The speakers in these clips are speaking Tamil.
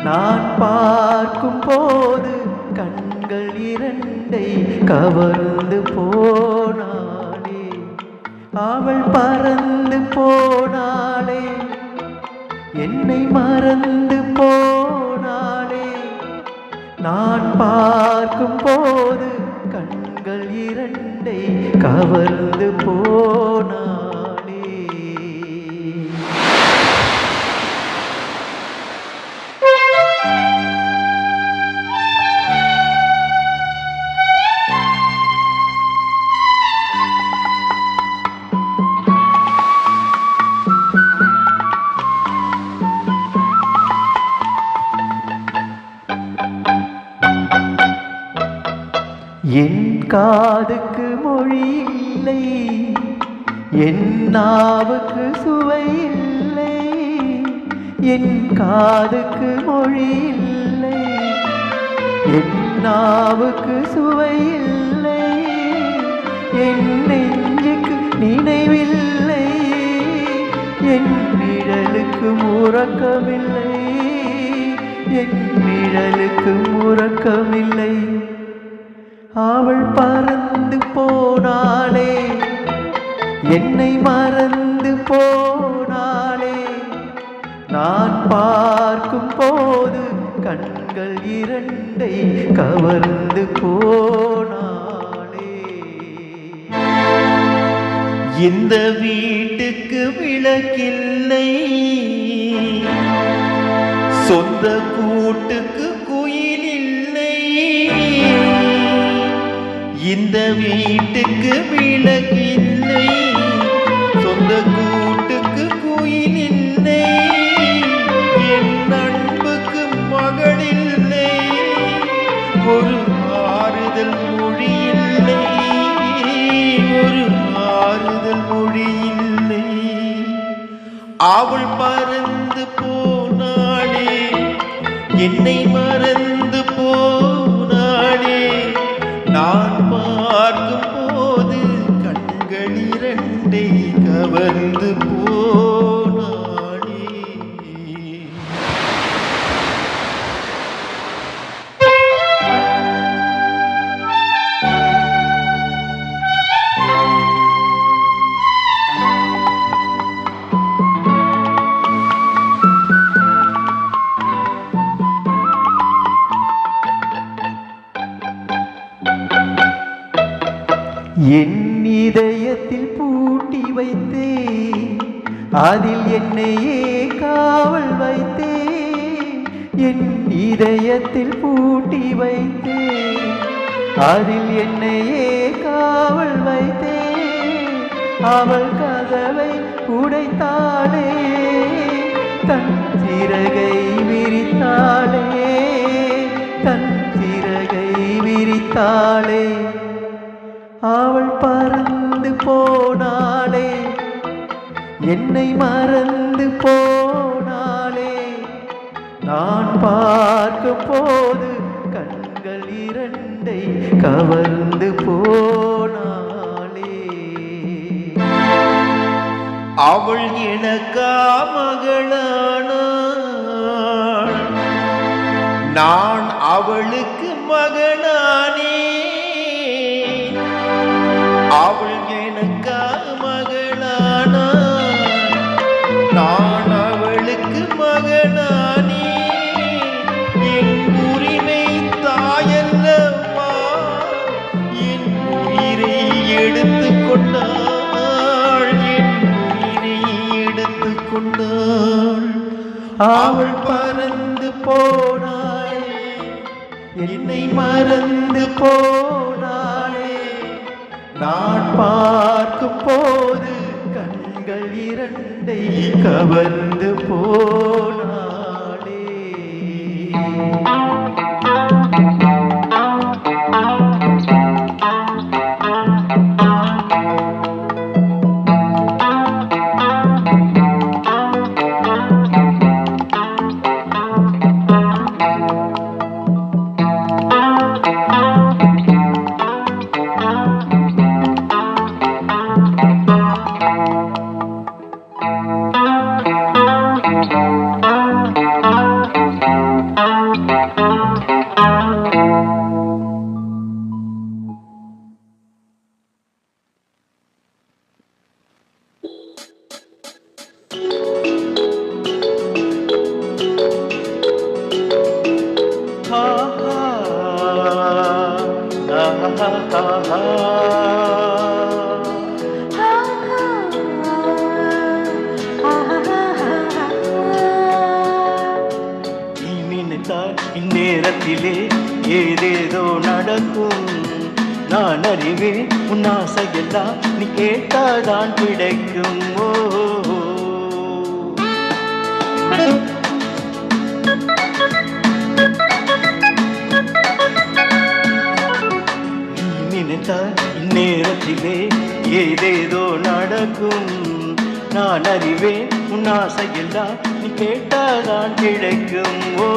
நான் பார்க்கும் போது கண்கள் இரண்டை கவர்ந்து போனாளே, அவள் பறந்து போனாளே, என்னை மறந்து போனாளே. நான் பார்க்கும் போது கண்கள் இரண்டை கவர்ந்து போனாளே. என் காதுக்கு மொழி இல்லை, என் நாவுக்கு சுவை இல்லை. என் காதுக்கு மொழி இல்லை, என் நாவுக்கு சுவை இல்லை. என் நெஞ்சுக்கு நினைவில்லை, என் நிழலுக்கு உறக்கமில்லை, என் நிழலுக்கு உறக்கமில்லை. அவள் பறந்து போனாளே, என்னை மறந்து போனாளே. நான் பார்க்கும் போது கண்கள் இரண்டை கவர்ந்து போனாளே. இந்த வீட்டுக்கு விளக்கில்லை, சொந்த கூட்டுக்கு குயில் இல்லை. இந்த வீட்டுக்கு விளக்கில்லை, சொந்த கூட்டுக்கு குயில் இல்லை. என் அன்புக்கு மகள் இல்லை, ஒரு ஆறுதல் மொழி இல்லை, ஒரு ஆறுதல் மொழி இல்லை. அவள் பறந்து போனாளே, என்னை மறந்து போனாளே. நான் பார்க்கும் போது கண்கள் இரண்டை கவர்ந்து போனாளே. என் இதயத்தில் பூட்டி வைத்தே, அதில் என்னையே காவல் வைத்தே. என் இதயத்தில் பூட்டி வைத்தே, அதில் என்னையே காவல் வைத்தே. அவள் கதவை உடைத்தாளே, தன் சிறகை விரித்தாளே, தன் சிறகை விரித்தாளே. அவள் பறந்து போனாளே, என்னை மறந்து போனாளே. நான் பார்க்கும் போது கண்கள் இரண்டை கவர்ந்து போனாளே. அவள் எனக்கா மகளானாள், நான் அவளுக்கு மகனானே. அவள் எனக்கா மகளானாள், நான் அவளுக்கு மகனானே. என் உரிமை தாயல்லவா, என் உயிரை எடுத்துக் கொண்டாள், என் உயிரை எடுத்துக் கொண்டாள். அவள் பறந்து போனாளே, என்னை மறந்து போனாளே. நான் பார்க்கும் போது கண்கள் இரண்டை கவர்ந்து போனாளே. நேரத்திலே ஏதேதோ நடக்கும். நான் அறிவேன் உன் ஆசையெல்லாம் நீ கேட்டாதான் கிடைக்கும். ஓ நீ நினைத்தால் இந்நேரத்திலே ஏதேதோ நடக்கும். நான் அறிவேன் உன் ஆசையெல்லாம் நீ கேட்டாதான் கிடைக்கும். ஓ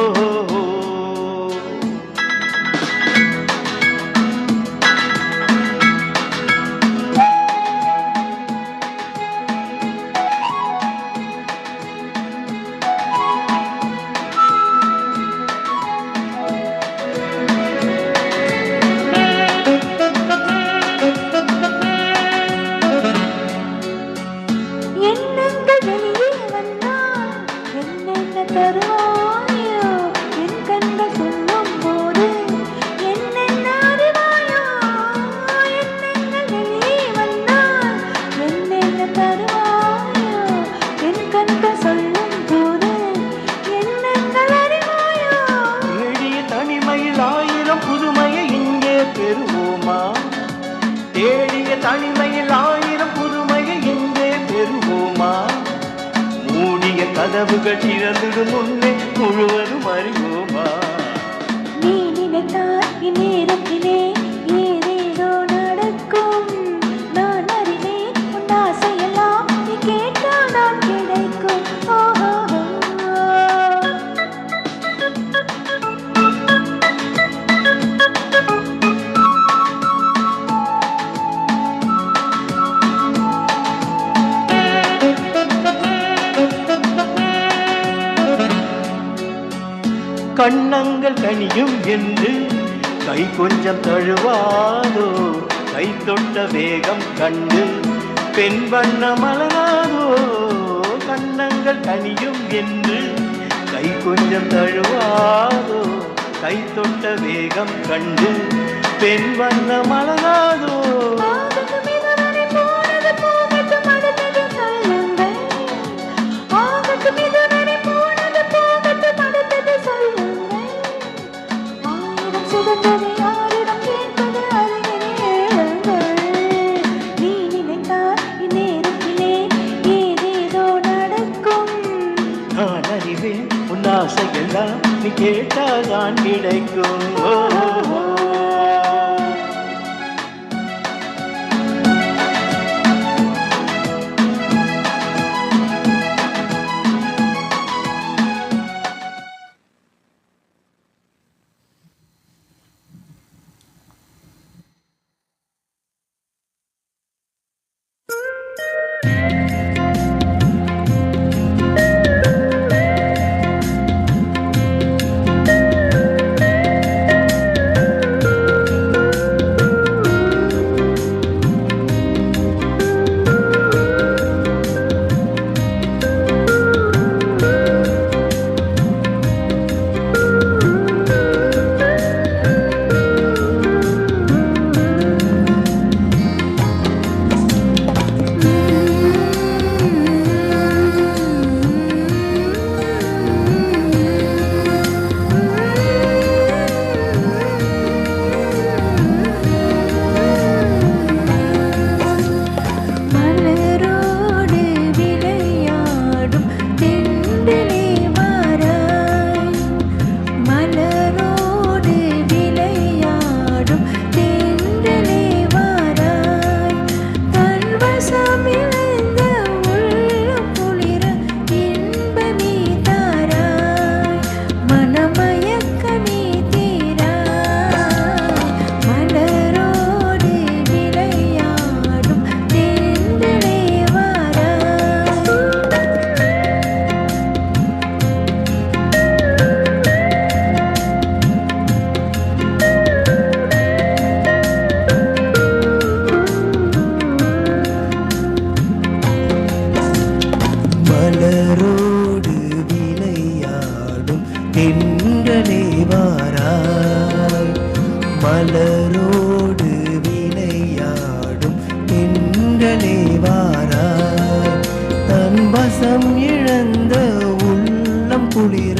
தேடிய தனிமையில் ஆயிரம் புதுமையை இங்கே பெறுவோமா? மூடிய கதவுகள் திறந்திடும் முன்னே முழுவதும் அறிவோமா? நீ நினைத்தால் இந்நேரத்திலே ஏதேதோ நடக்கும். நான் அறிவேன் உன் ஆசையெல்லாம் நீ கேட்டாதான் கிடைக்கும். கண்ணங்கள் கனியும் என்று கை கொஞ்சம் தழுவாதோ? கை தொட்ட வேகம் கண்டு பெண் வண்ண மலராதோ? கண்ணங்கள் கனியும் என்று கை கொஞ்சம் தழுவாதோ? கை தொட்ட வேகம் கண்டு பெண் வண்ண மலராதோ? நீ நினைத்தால் இந்நேரத்திலே ஏதேதோ நடக்கும். நான் அறிவேன் உன் ஆசையெல்லாம் நீ கேட்டாதான் கிடைக்கும். மலரோடு விளையாடும் தென்றலே வாராய். தன் வசம் இழந்த உள்ளம் குளிர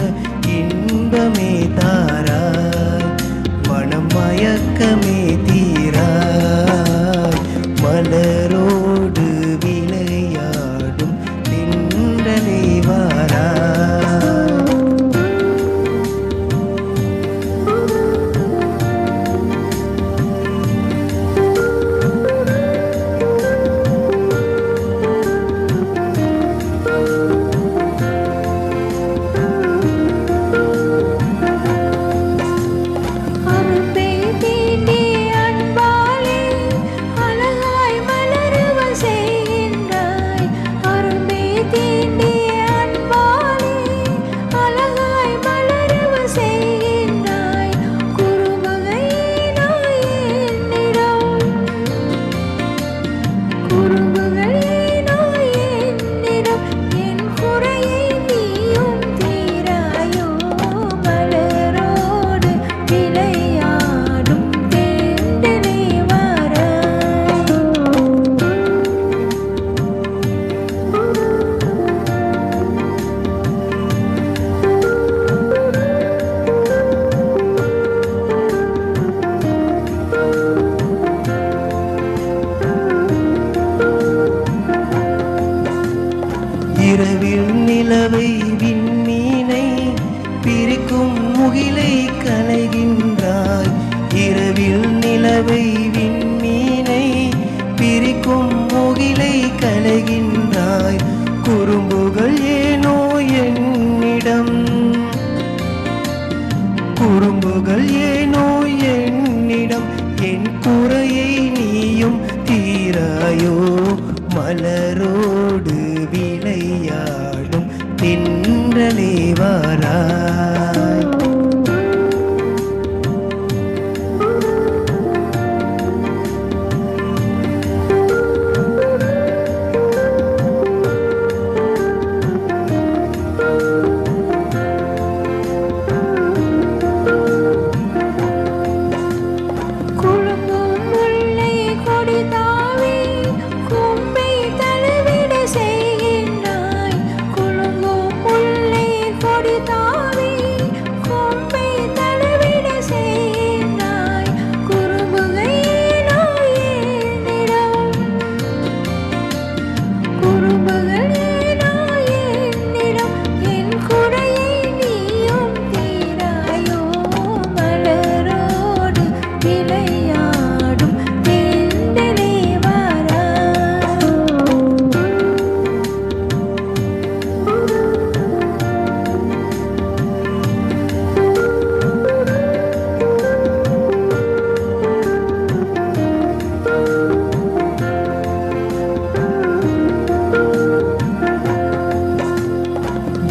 இன்பமே தாராய். முகிலை கலைகின்றாய் இரவில் நிலவை விண்மீனை பிரிக்கும் முகிலை கலைகின்றாய் குறும்புகள் ஏனோ என்னிடம் குறும்புகள் ஏனோ என்னிடம் என் குறையை நீயும் தீராயோ மலரோடு விளையாடும் தென்றலே வாராய்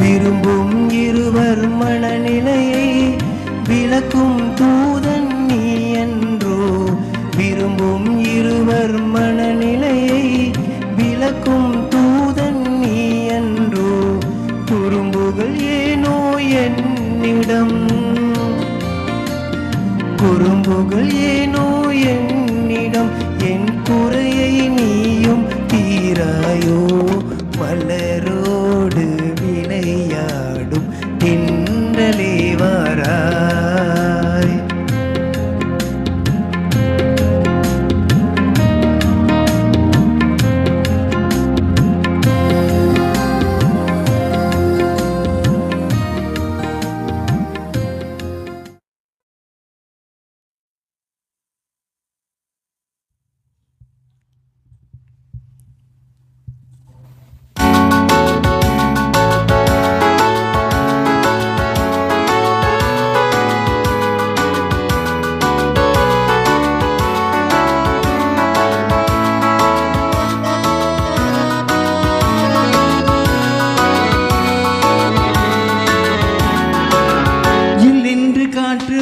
விரும்பும் இருவர் மனநிலையை விளக்கும் தூதன் நீ என்றோ விரும்பும் இருவர் மனநிலையை விளக்கும் தூதன் நீ என்றோ குறும்புகள் ஏனோ என்னிடம் குறும்புகள் ஏனோ என்னிடம் என் குறையை நீயும் தீராயோ மலரோடு விளையாடும் தென்றலே வாராய்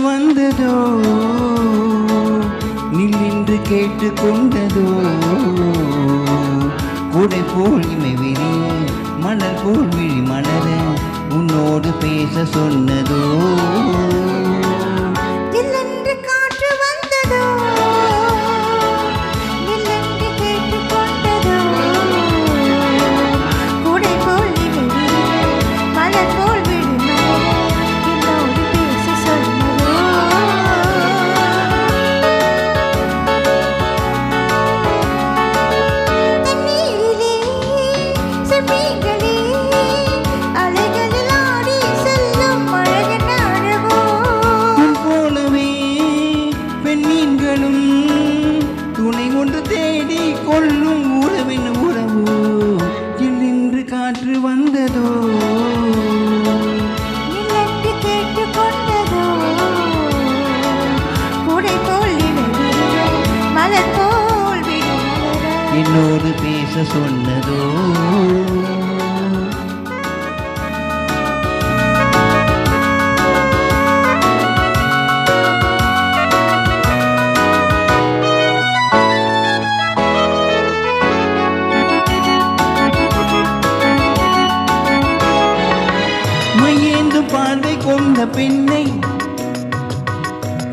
வந்ததோ நின்று கேட்டு கொண்டதோ கூடை போல் இமை விரிய மலர் போல் விழி மலர உன்னோடு பேச சொன்னதோ என்னோடு பேச சொன்னதோ மையேந்தும் பார்வை கொண்ட பெண்ணை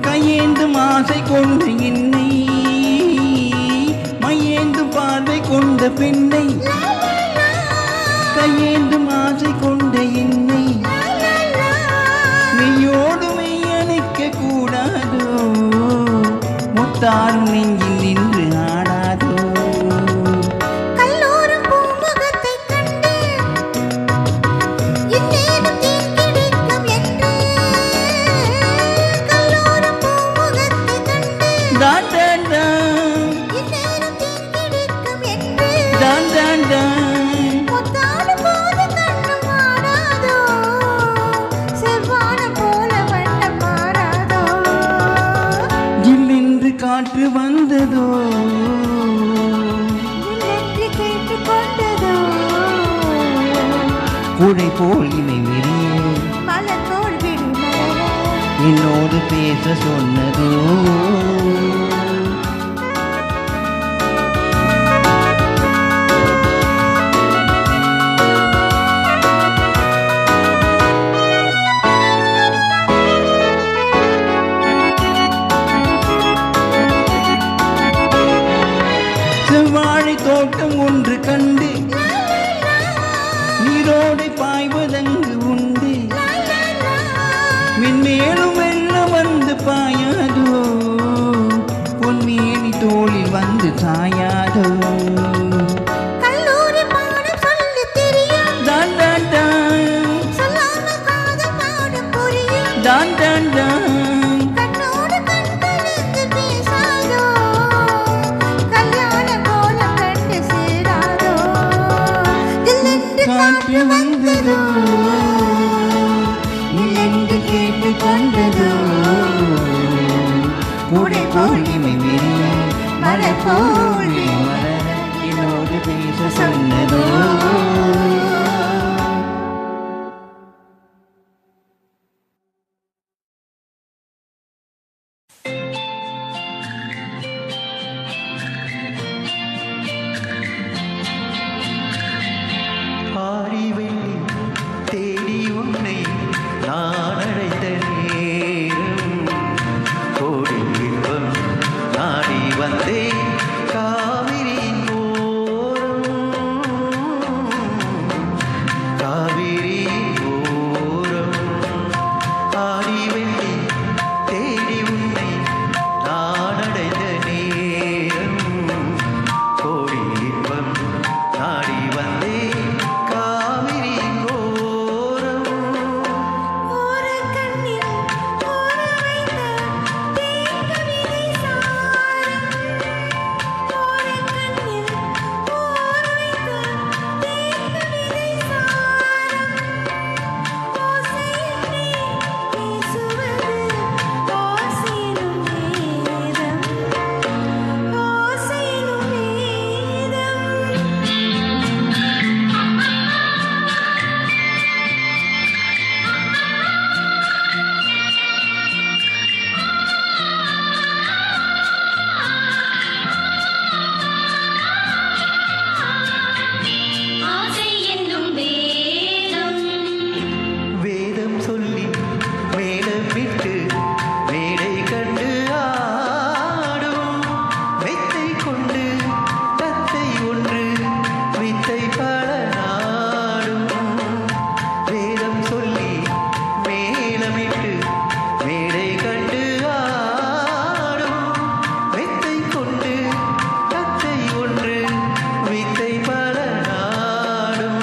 கையேந்தும் ஆசை கொண்ட என்னை மையேந்தும் பார்வை கொண்ட பெண்ணை கையேந்தும் ஆசை கொண்ட என்னை மெய்யோடு மெய்யணைக்க கூடாதோ முத்தாரும் நெஞ்சில் நின்று ஆடாதோ என்னோடு பேச சொன்னதோ செவ்வாழை தோட்டம் ஒன்று கண்டு நீரோடை பாய்வதங்கு உண்டு மென்மேலும் வெள்ளம் வந்து பாயாதோ பொன்மேனி தோளில் வந்து சாயாதோ டான் டான் டான் டான் டான் டான் காற்று வந்ததோ என்று கேட்டு கொண்டதோ கூடை போல் இமை விரிய மலை போல் மலர என்னோடு பேச சொன்னதோ ஆடி வெள்ளி தேடி உன்னை நான் அழைத்த நேரம் கோடி இன்பம் நாடி வந்தேன் காவிரியின் ஓரம் காவிரியின் ஓரம் ஆடி வெள்ளி தேடி உன்னை நான் அடைந்த நேரம் கோடி இன்பம் நாடி வந்தேன் காவிரியின் ஓரம் வேதம் சொல்லி மேலமிட்டு மேடை கண்டு ஆடும் மெத்தை கொண்டு தத்தை ஒன்று வித்தை பல நாடும் வேதம் சொல்லி மேலமிட்டு மேடை கண்டு ஆடும் மெத்தை கொண்டு தத்தை ஒன்று வித்தை பல நாடும்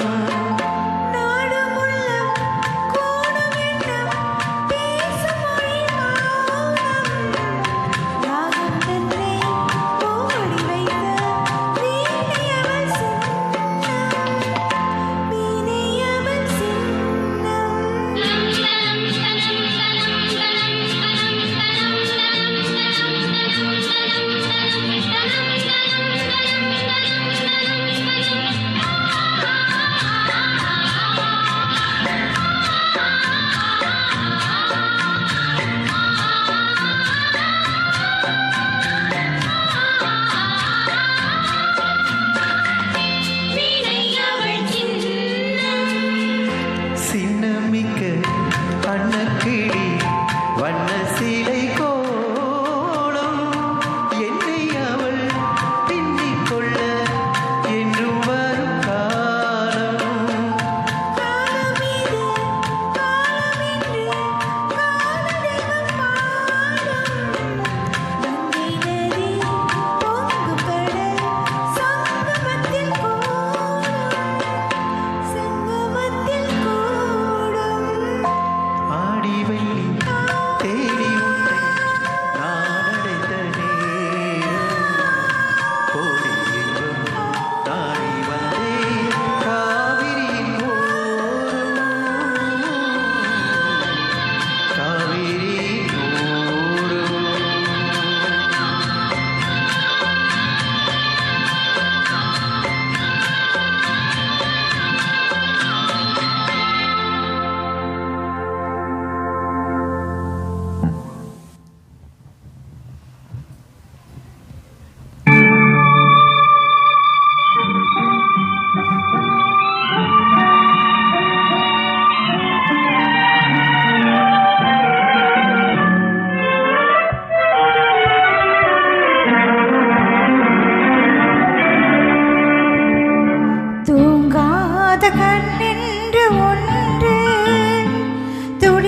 சின்னமிக்க அன்னக்கிளி வண்ண சீலை கோலம் என்னை அவள் பின்னிக் கொள்ள என்றும் வரும் காலம் ஆடி வெள்ளி தேடி உன்னை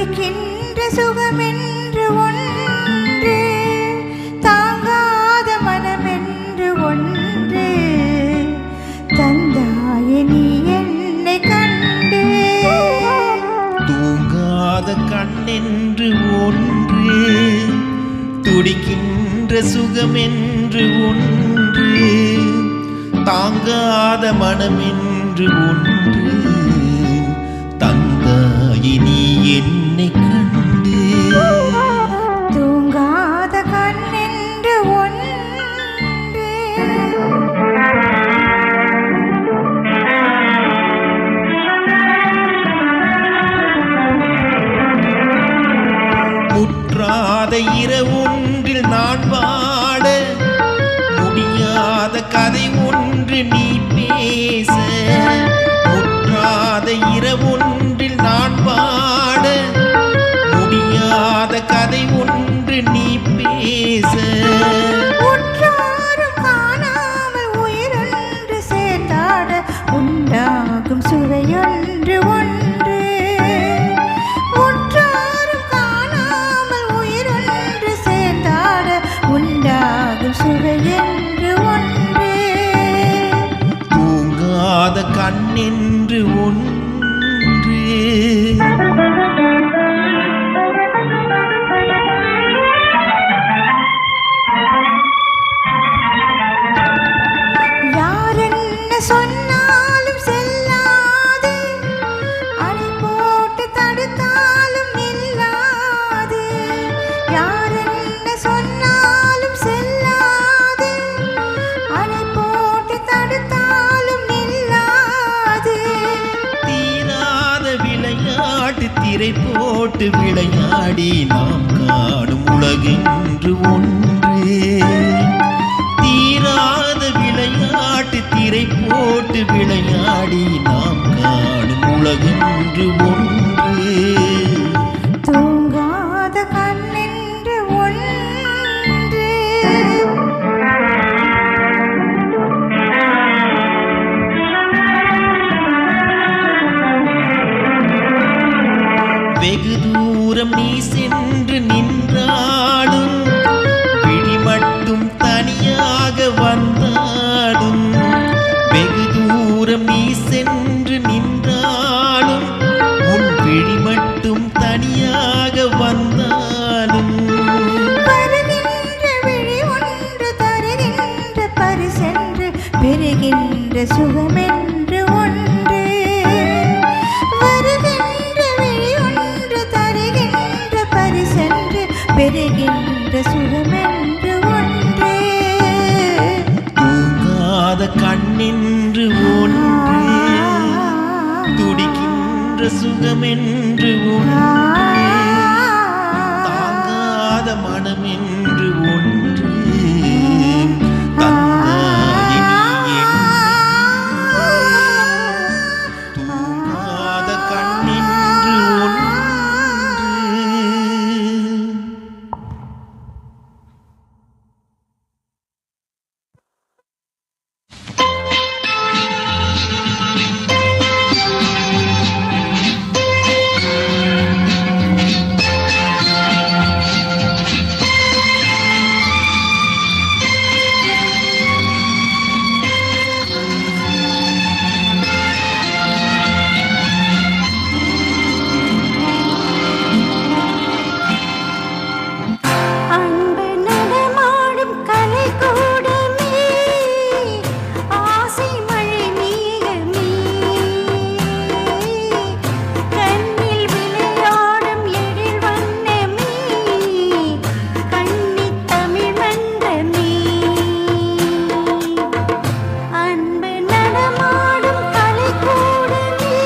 துடிக்கின்ற சுகமென்று ஒன்று, தாங்காத மனமென்று ஒன்று தந்தாயே நீ என்னை கண்டு. தூங்காத கண்ணென்று ஒன்று, துடிக்கின்ற சுகமென்று ஒன்று, தாங்காத மனமென்று ஒன்று தந்தாயே நீ என்னை கண்டு. தூங்காத கண்ணென்று ஒன்று. முற்றாத இரவொன்றில் நான் வாட, முடியாத கதை ஒன்று நீ பேச. முற்றாத இரவொன்றில் நான் வாட, முடியாத கதை ஒன்று நீ பேச. உற்றாரும் காணாமல் உயிரொன்று சேர்ந்தாட உண்டாகும் சுவையொன்று ஒன்று. உற்றாரும் காணாமல் உயிரொன்று சேர்ந்தாட உண்டாகும் சுவையொன்று ஒன்று. தூங்காத கண்ணென்று ஒன்று. யாரென்ன சொன்னாலும் செல்லாது, அணை போட்டு தடுத்தாலும் நில்லாது. யாரென்ன சொன்னாலும் செல்லாது, அணை போட்டு தடுத்தாலும் நில்லாது. தீராத விளையாட்டு திரை போட்டு விளையாடி நாம் காணும் உலகென்று ஒன்று. தீராத விளையாட்டு திரை போட்டு விளையாடி நாம் காணும் உலகென்று ஒன்று. தூங்காத கண்ணென்று ஒன்று. வெகு தூரம் நீ சென்று நின்றாலும், விழி மட்டும் தனியாக வந்தாலும். வெகு தூரம் நீ சென்று நின்றாலும், உன் விழி மட்டும் தனியாக வந்தாலும். வருகின்ற விழி ஒன்று தருகின்ற பரிசென்று பெறுகின்ற சுகமென்று ஒன்று. வருகின்ற விழி ஒன்று தருகின்ற பரிசென்று பெறுகின்ற சுகமென்று ஒன்று. தூங்காத கண்ணென்று ஒன்று, துடிக்கின்ற சுகமென்று ஒன்று, தாங்காத மனமென்று ஒன்று தந்தாயே நீ என்னை. தூங்காத கண்ணென்று ஒன்று. அன்பு நடமாடும் கலைக்கூடமே, ஆசை மழை மேகமே, கண்ணில் விளையாடும் எழில் வண்ணமே, கன்னித் தமிழ் மன்றமே. அன்பு நடமாடும் கலைக்கூடமே,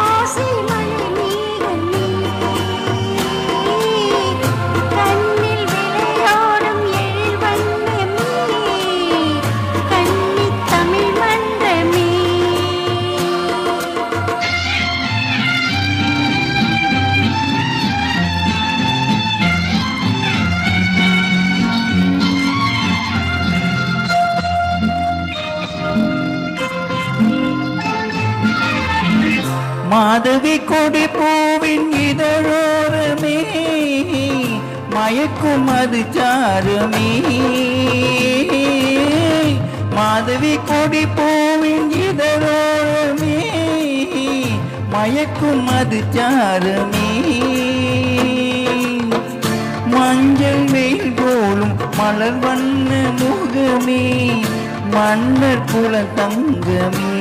ஆசை மழை மேகமே, கண்ணில் விளையாடும் எழில் வண்ணமே, கன்னித் தமிழ் மன்றமே. மாதவி கொடி பூவின் மயக்கும் அது சாரமே மாதவி கொடி பூவின் இதழோரமே மயக்கும் அது சாரமே மஞ்சள் வெயில் போலும் மலர் வண்ண முகமே மன்னர் குல தங்கமே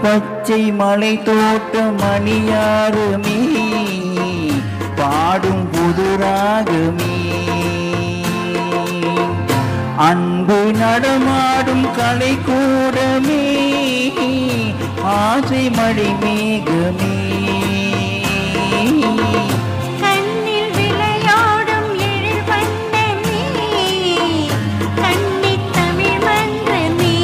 பச்சை மலை தோட்ட மணியாருமே பாடும் புதுராகமே அன்பு நடமாடும் கலை கூடமே ஆசை மழை மேகமே கண்ணில் விளையாடும் எழில் வண்ணமே கன்னித் தமிழ் மன்றமே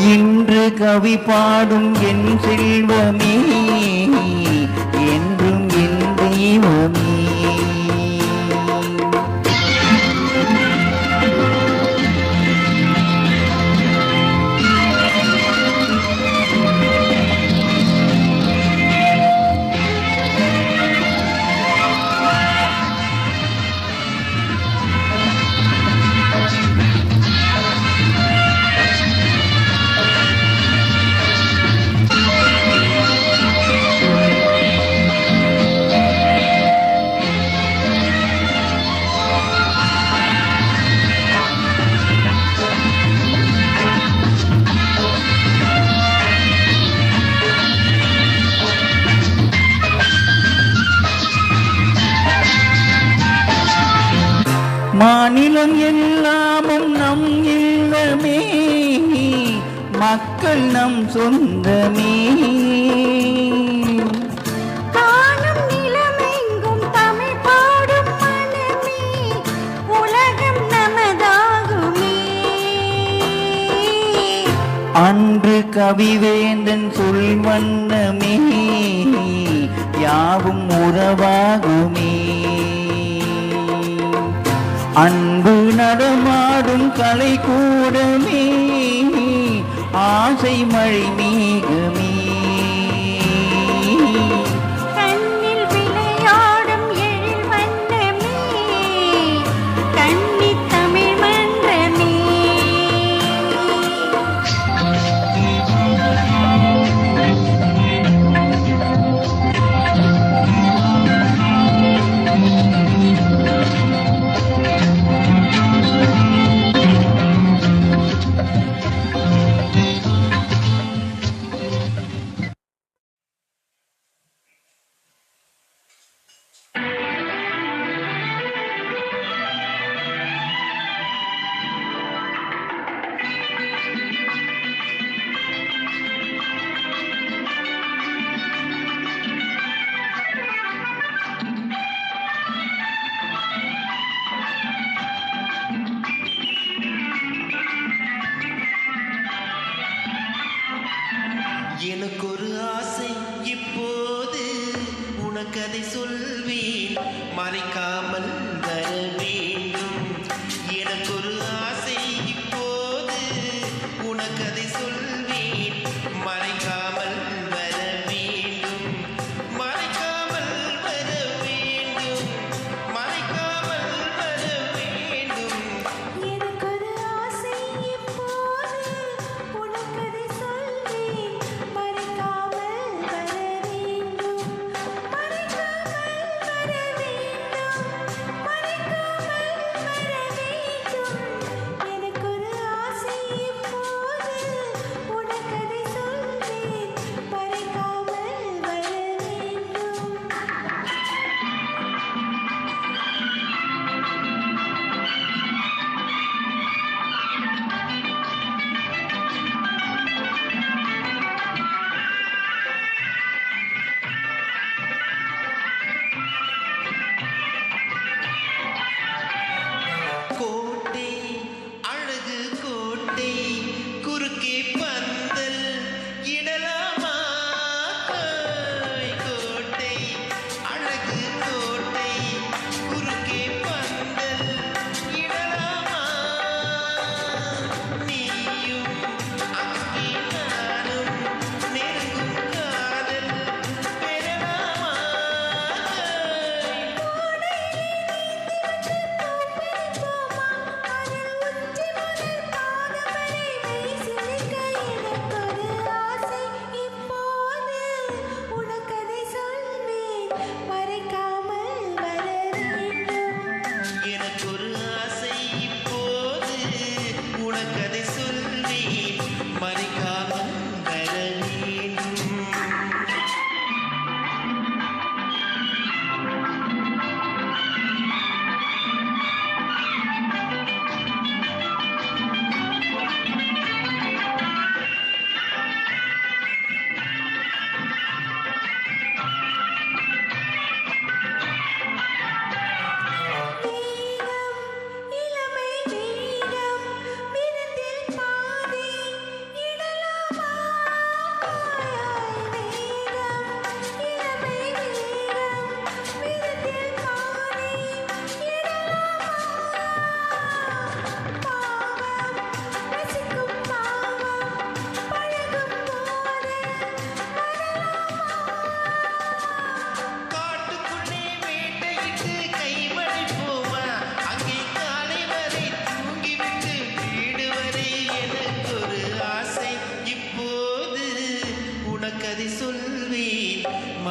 இன்று கவி பாடும் என் செல்வமே என்றும் என் தெய்வமே மாநிலம் எல்லாமும் நம் இல்லமே மக்கள் நம் சொந்தமே காணும் நிலமெங்கும் தமிழ் பாடும் மனமே உலகம் நமதாகுமே அன்று கவிவேந்தன் சொல் வண்ணமே யாவும் உறவாகுமே அன்பு நடமாடும் கலை கூடமே ஆசை மழை மேகமே கண்ணில் விளையாடும் எழில் வண்ணமே கன்னித் தமிழ் மன்றமே எனக்கு ஒரு ஆசை இப்போது உனக்கதை சொல்வேன் மறைக்காமல் தர வேண்டும் எனக்கு ஒரு ஆசை இப்போது உனக்கதை சொல்வேன் மறைக்காமல் வர வேண்டும் மறைக்காமல் வர வேண்டும் மறைக்காமல் வர வேண்டும் எனக்கொரு ஆசை இப்போது உனக்கதை சொல்வேன் மறைக்காமல் வர வேண்டும் மறைக்காமல் வர வேண்டும்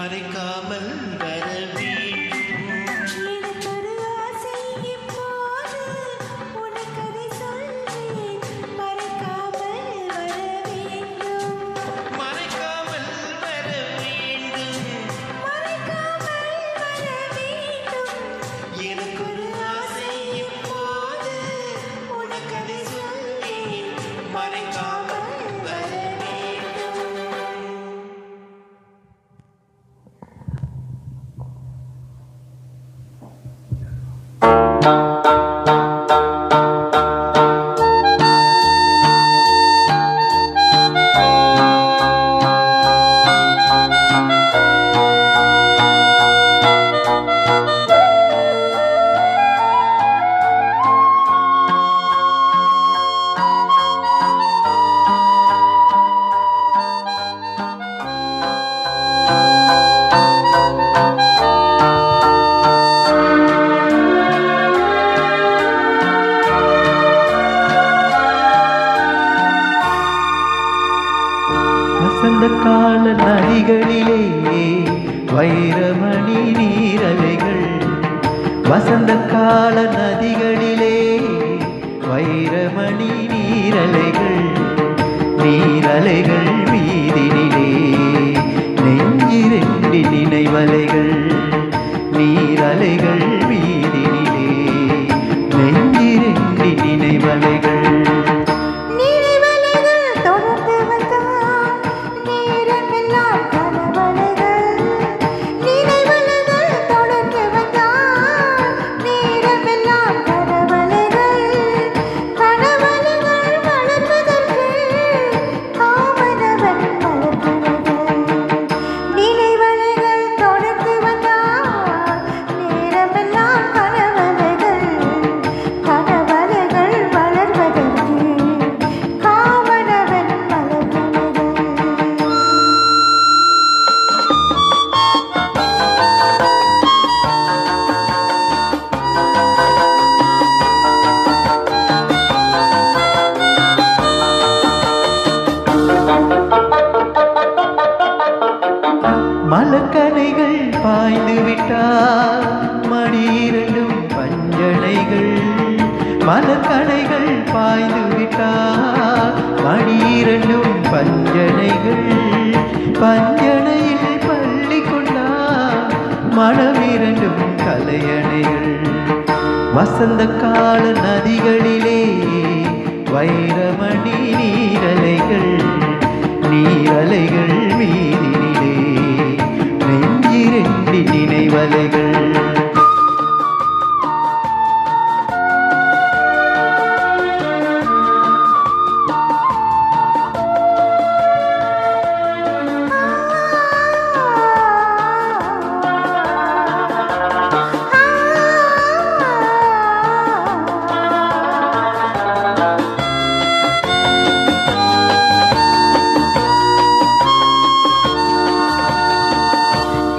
மறைக்காமல் வர வேண்டும். எனக்கொரு ஆசை இப்போது உனக்கதை சொல்வேன் மறைக்காமல் வர வேண்டும். மறைக்காமல் வர வேண்டும். மறைக்காமல் வர வேண்டும். எனக்கொரு ஆசை இப்போது உனக்கதை சொல்வேன் மறைக்காமல் வர வேண்டும். வசந்த கால நதிகளிலே வைரமணி நீரலைகள். வசந்த கால நதிகளிலே வைரமணி நீரலைகள். நீரலைகள் மீதினிலே நெஞ்சிரெண்டி நினைவலைகள். நீரலைகள் மீதினிலே நெஞ்சிரெண்டி நினைவலைகள். நினைவலைகள் தொடர்ந்து வந்தால் நேரமெல்லாம் கனவலைகள். நினைவலைகள் தொடர்ந்து வந்தால் நேரமெல்லாம் கனவலைகள். கனவலைகள் வளர்வதற்கு காமனவன் மலர்வலைகள். நினைவலைகள் தொடர்ந்து வந்தால் நேரமெல்லாம் கனவலைகள். கனவலைகள் வளர்வதற்கு காமனவன் மலர்வலைகள். மலக்கணைகள் பாய்ந்து விட்டால் மணிரண்டும் பஞ்சனைகள். மலக்கணைகள் பாய்ந்து விட்டால் மணிரண்டும் பஞ்சனைகள். பஞ்சனையில் பள்ளி கொண்டால் மனமிரண்டும் கலையணைகள். வசந்த கால நதிகளிலே வைரமணி நீரலைகள். நீரலைகள் மீதினிலே நெஞ்சிரெண்டி நினைவலைகள்.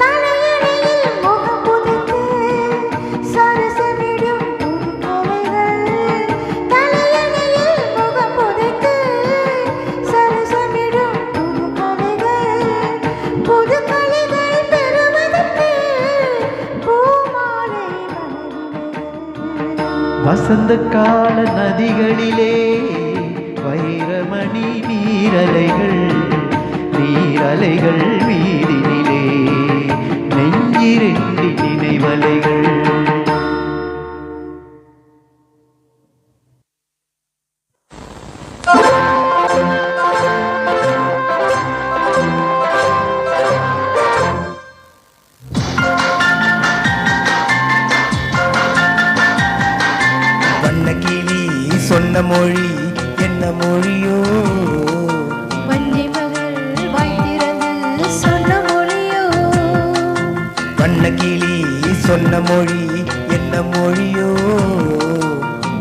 தலையணையில் முகம் புதைத்து சரசமிடும் புதுக்கலைகள். தலையணையில் முகம் புதைத்து சரசமிடும் புதுக்கலைகள். புதுக்கலைகள் பெறுவதற்கு பூமாலை மலரிலைகள். வசந்த கால நதிகளிலே வைரமணி நீரலைகள். நீரலைகள் மீதினிலே நெஞ்சிரெண்டி நினைவலைகள். வண்ணக்கிளி சொன்ன மொழி என்ன மொழியோ? வஞ்சி மகள் வாய் திறந்து சொன்ன மொழியோ? வண்ணக்கிளி சொன்ன மொழி என்ன மொழியோ?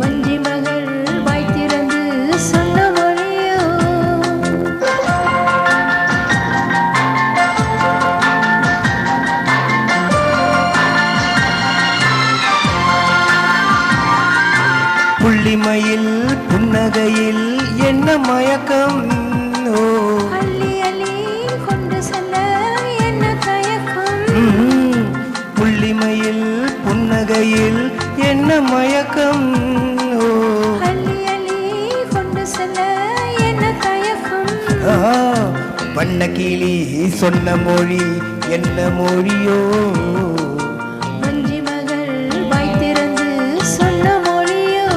வஞ்சி மகள் வாய் திறந்து சொன்ன மொழியோ? புள்ளிமயில் புன்னகையில் என்ன மயக்கம்? ஓ அள்ளி அள்ளி கொண்டு செல்ல என்ன தயக்கம்? தனிமையில் புன்னகையில் என்ன மயக்கம் ஓ அள்ளி அள்ளி கொண்டு செல்ல என்ன தயக்கம் வண்ண கிளி சொன்ன மொழி என்ன மொழியோ வஞ்சி மகள் வாய் திறந்து சொன்ன மொழியோ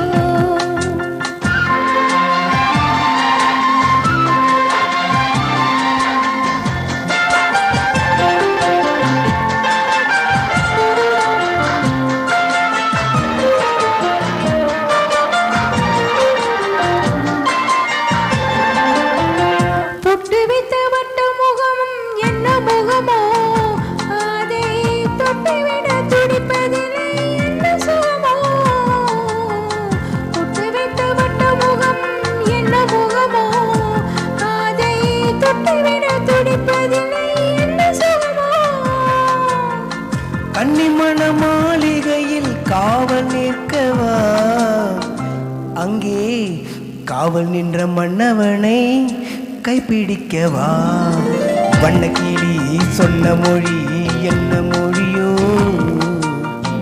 தொட்டு வைத்த வட்ட முகம் என்ன முகமோ அதை தொட்டுவிட துடிப்பதிலே என்ன சுகமோ தொட்டு வைத்த வட்ட முகம் என்ன முகமோ அதை தொட்டுவிட துடிப்பதிலே என்ன சுகமோ கன்னிமண மாளிகையில் காவல் நிற்கவா அங்கே காவல் நின்ற மன்னவனை கைப்பிடிக்கவா வண்ண கிளி சொன்ன மொழி என்ன மொழியோ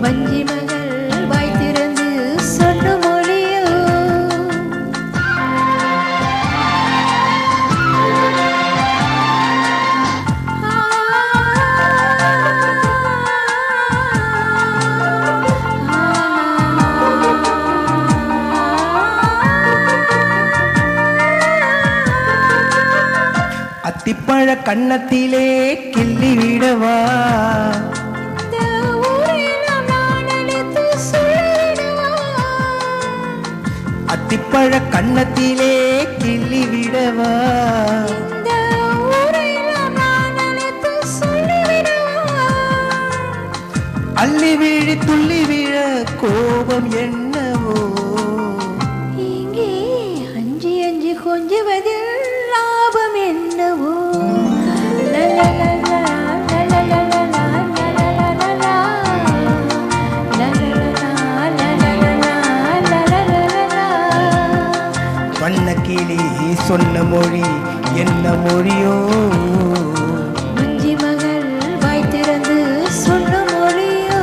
வஞ்சி மகள் வாய் திறந்து சொன்ன மொழியோ அத்திப்பழ கன்னத்திலே கிள்ளி விடவா இந்த ஊரெல்லாம் நான் அழைத்து சொல்லிடுவா அத்திப்பழ கன்னத்திலே கிள்ளி விடவா இந்த ஊரெல்லாம் நான் அழைத்து சொல்லிவிடுவா அள்ளி விழி துள்ளி விழ கோபம் என்னவோ இங்கே அஞ்சி அஞ்சி கொஞ்சுவதில் லாபம் என்னவோ லலலலா, லலலலலா, லலலலலா, லலலலா, லலலலா, லலலலலா. வண்ண கிளி சொன்ன மொழி என்ன மொழியோ வஞ்சி மகள் வாய் திறந்து சொன்ன மொழியோ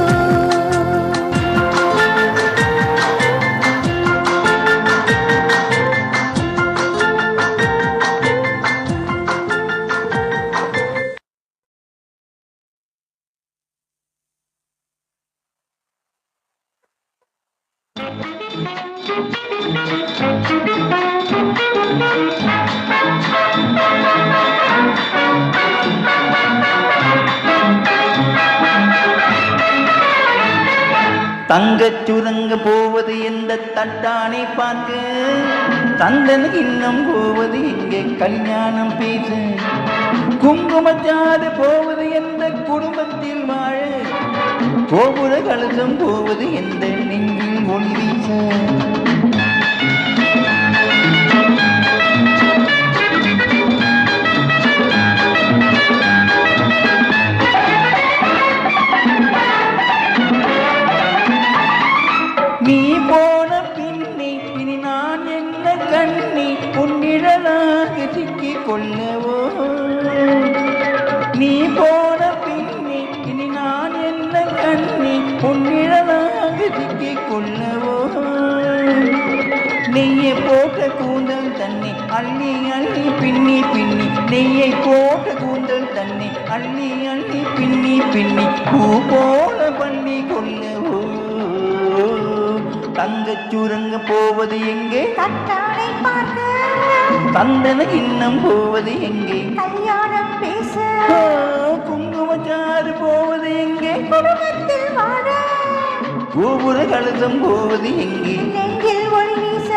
தங்கச் சுரங்க போவது எந்த தட்டானை பார்க்க தந்தன இன்னும் போவது எங்கே கல்யாணம் பேச குங்குமச்சாறு போவது எந்த குடும்பத்தில் வாழ கோபுர கலசம் போவது எந்த நெஞ்சில் ஒளி வீச நீ போன பின்னே இனி நான் என்ன கண்ணி உன்னிழலாக சிக்கிக் கொள்ளவோ நீ போன பின்னே இனி நான் என்ன கண்ணி உன்னிழலாக சிக்கிக் கொள்ளவோ நெய்யை போட்ட கூந்தல் தன்னை அள்ளி அள்ளி பின்னி பின்னி நெய்யை போட்ட கூந்தல் தன்னை அள்ளி அள்ளி பின்னி பின்னி பூ போல பண்ணி கொள்ளவோ தங்கச் சுரங்க போவது எங்கே தட்டானை பார்க்க தந்தன இன்னம் போவது எங்கே கல்யாணம் பேச குங்குமச்சாறு போவது எங்கே குடும்பத்தில் வாழ கோபுர கலசம் போவது எங்கே நெஞ்சில் ஒளி வீச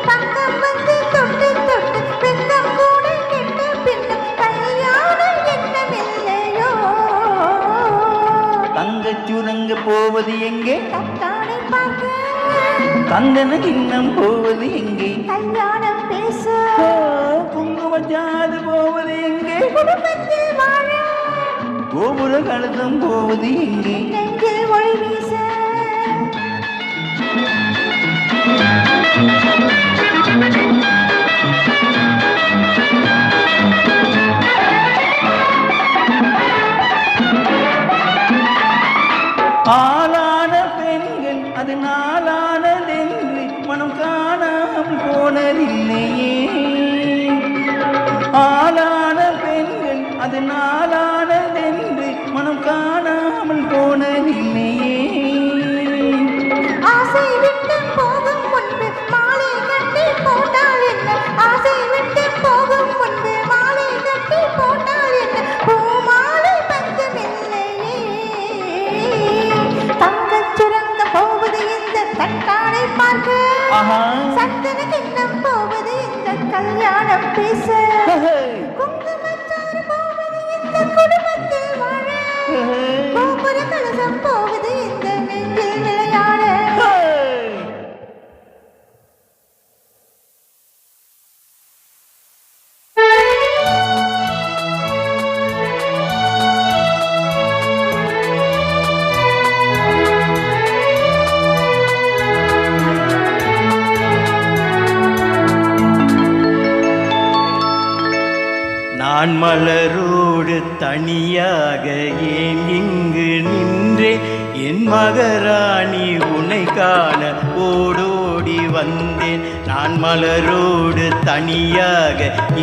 பக்கம் வந்து போவது எங்கே தட்டானை பார்க்க தந்தன கிண்ணம் போவது எங்கே கல்யாணம் பேச ஓ, குங்குமச்சாறு போவது எங்கே குடும்பத்தில் வாழ கோபுர கழுதம் போவது எங்கே நெஞ்சில் ஒளி வீச ஆளான பெண்கள் அது நாளானதென்று மனம் காணாமல் போனதில்லையே ஆளான பெண்கள் அது நாளானதென்று மனம் காணாமல் போனதில்லையே ஆசை விட்டு போகும் முன்பு மாலை கட்டி போட்டால் என்ன ஆசை விட்டு போகும் முன்பு மாலை கட்டி போட்டால் என்ன பூமாலை பஞ்சமில்லையே தங்கச் சுரங்க போவது இந்த தட்டானை பார்க்க ஆஹா. சந்தன கிண்ணம் போவது இந்த கல்யாணம் பேச குங்குமச்சாறு போவது இந்த குடும்பத்தில் வாழ கோபுர கலசம் போவது இந்த நெஞ்சில் விளையாட நான் மலரோடு தனியாக ஏன் இங்கு நின்றேன் என் மகராணி உன்னை காண ஓடோடி வந்தேன் நான் மலரோடு தனியாக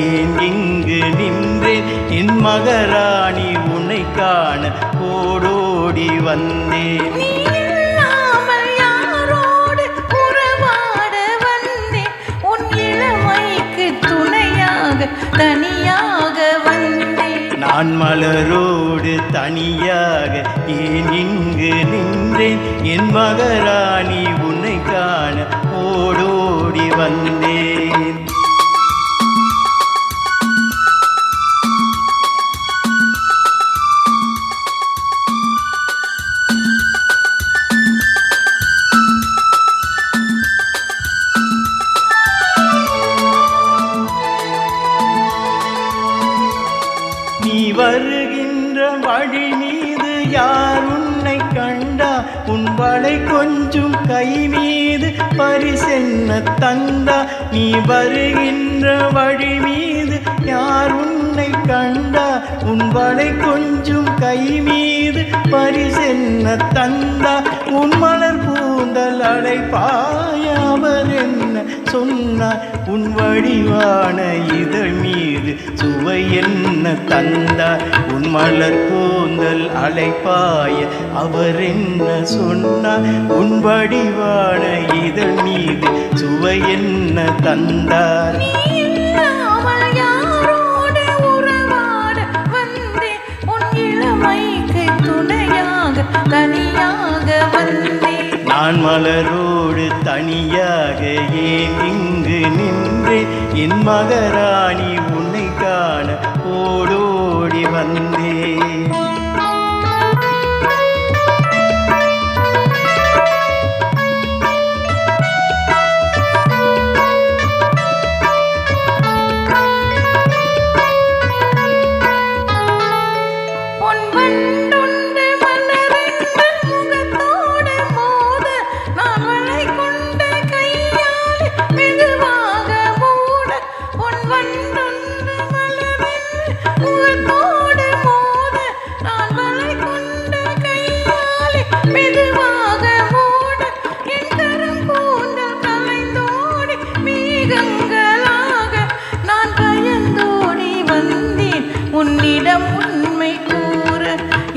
ஏன் இங்கு நின்றேன் என் மகராணி உன்னை காண ஓடோடி வந்தேன் நீ இல்லாமல் யாரோடு உறவாட வந்தேன் உன் இளமைக்கு துணையாக தனியாக வந்தேன் நான் மலரோடு தனியாக ஏன் இங்கு நின்றேன் என் மகராணி உன்னை காண ஓடோடி வந்தேன் நீ வருகின்ற வழி மீது யார் உன்னை கண்டா உன் வளை கொஞ்சம் கை மீது பரிசென்ன தந்தா நீ வருகின்ற வழி மீது யார் உன்னை கண்டா உன் வளை கொஞ்சம் கை மீது பரிசென்ன தந்தா உன் மலர் கூந்தல் அழைப்பாயவர் என்ன சொன்னார் உன் வடிவான இதழ் மீது சுவை என்ன தந்தார் உன் மலர் கூந்தல் அழைப்பாய அவர் என்ன சொன்னார் உன் வடிவான இதழ் மீது சுவை என்ன தந்தார் நீ இல்லாமல் யாரோடு உறவாட வந்தேன் உன் இளமைக்கு துணையாக தனியாக வந்தேன் நான் மலரோடு தனியாக ஏன் இங்கு நின்றேன் என் மகராணி உன்னை காண ஓடோடி வந்தேன் பொன் வண்டுண்டு மலரென்று முகத்தோடு மோத நான் வளை கொண்ட கையால் மெதுவாக மூட பொன் வண்டுண்டு மலரென்று முகத்தோடு மோத நான் வளை கொண்ட கையால் மெதுவாக மூட என் கரம் கூந்தல் கலைந்தோடி மேகங்களாக நான் பயந்தோடி வந்தேன் உன்னிடம் உண்மை கூற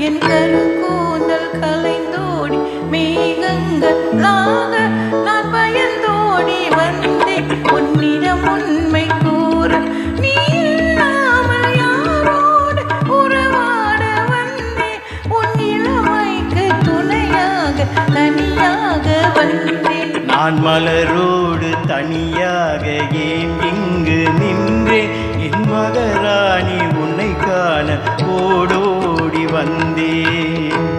என் கருக்கூந்தல் கலைந்தோடி மேகங்களாக நான் பயந்தோடி வந்தேன் உன்னிடம் உண்மை கூற நீ இல்லாமல் யாரோடு உறவாட வந்தேன் உன் இளமைக்கு துணையாக தனியாக வந்தேன் நான் மலரோடு தனியாக ஏன் இங்கு நின்றேன் என் மகராணி உன்னை காண ஓடோடி வந்தேன்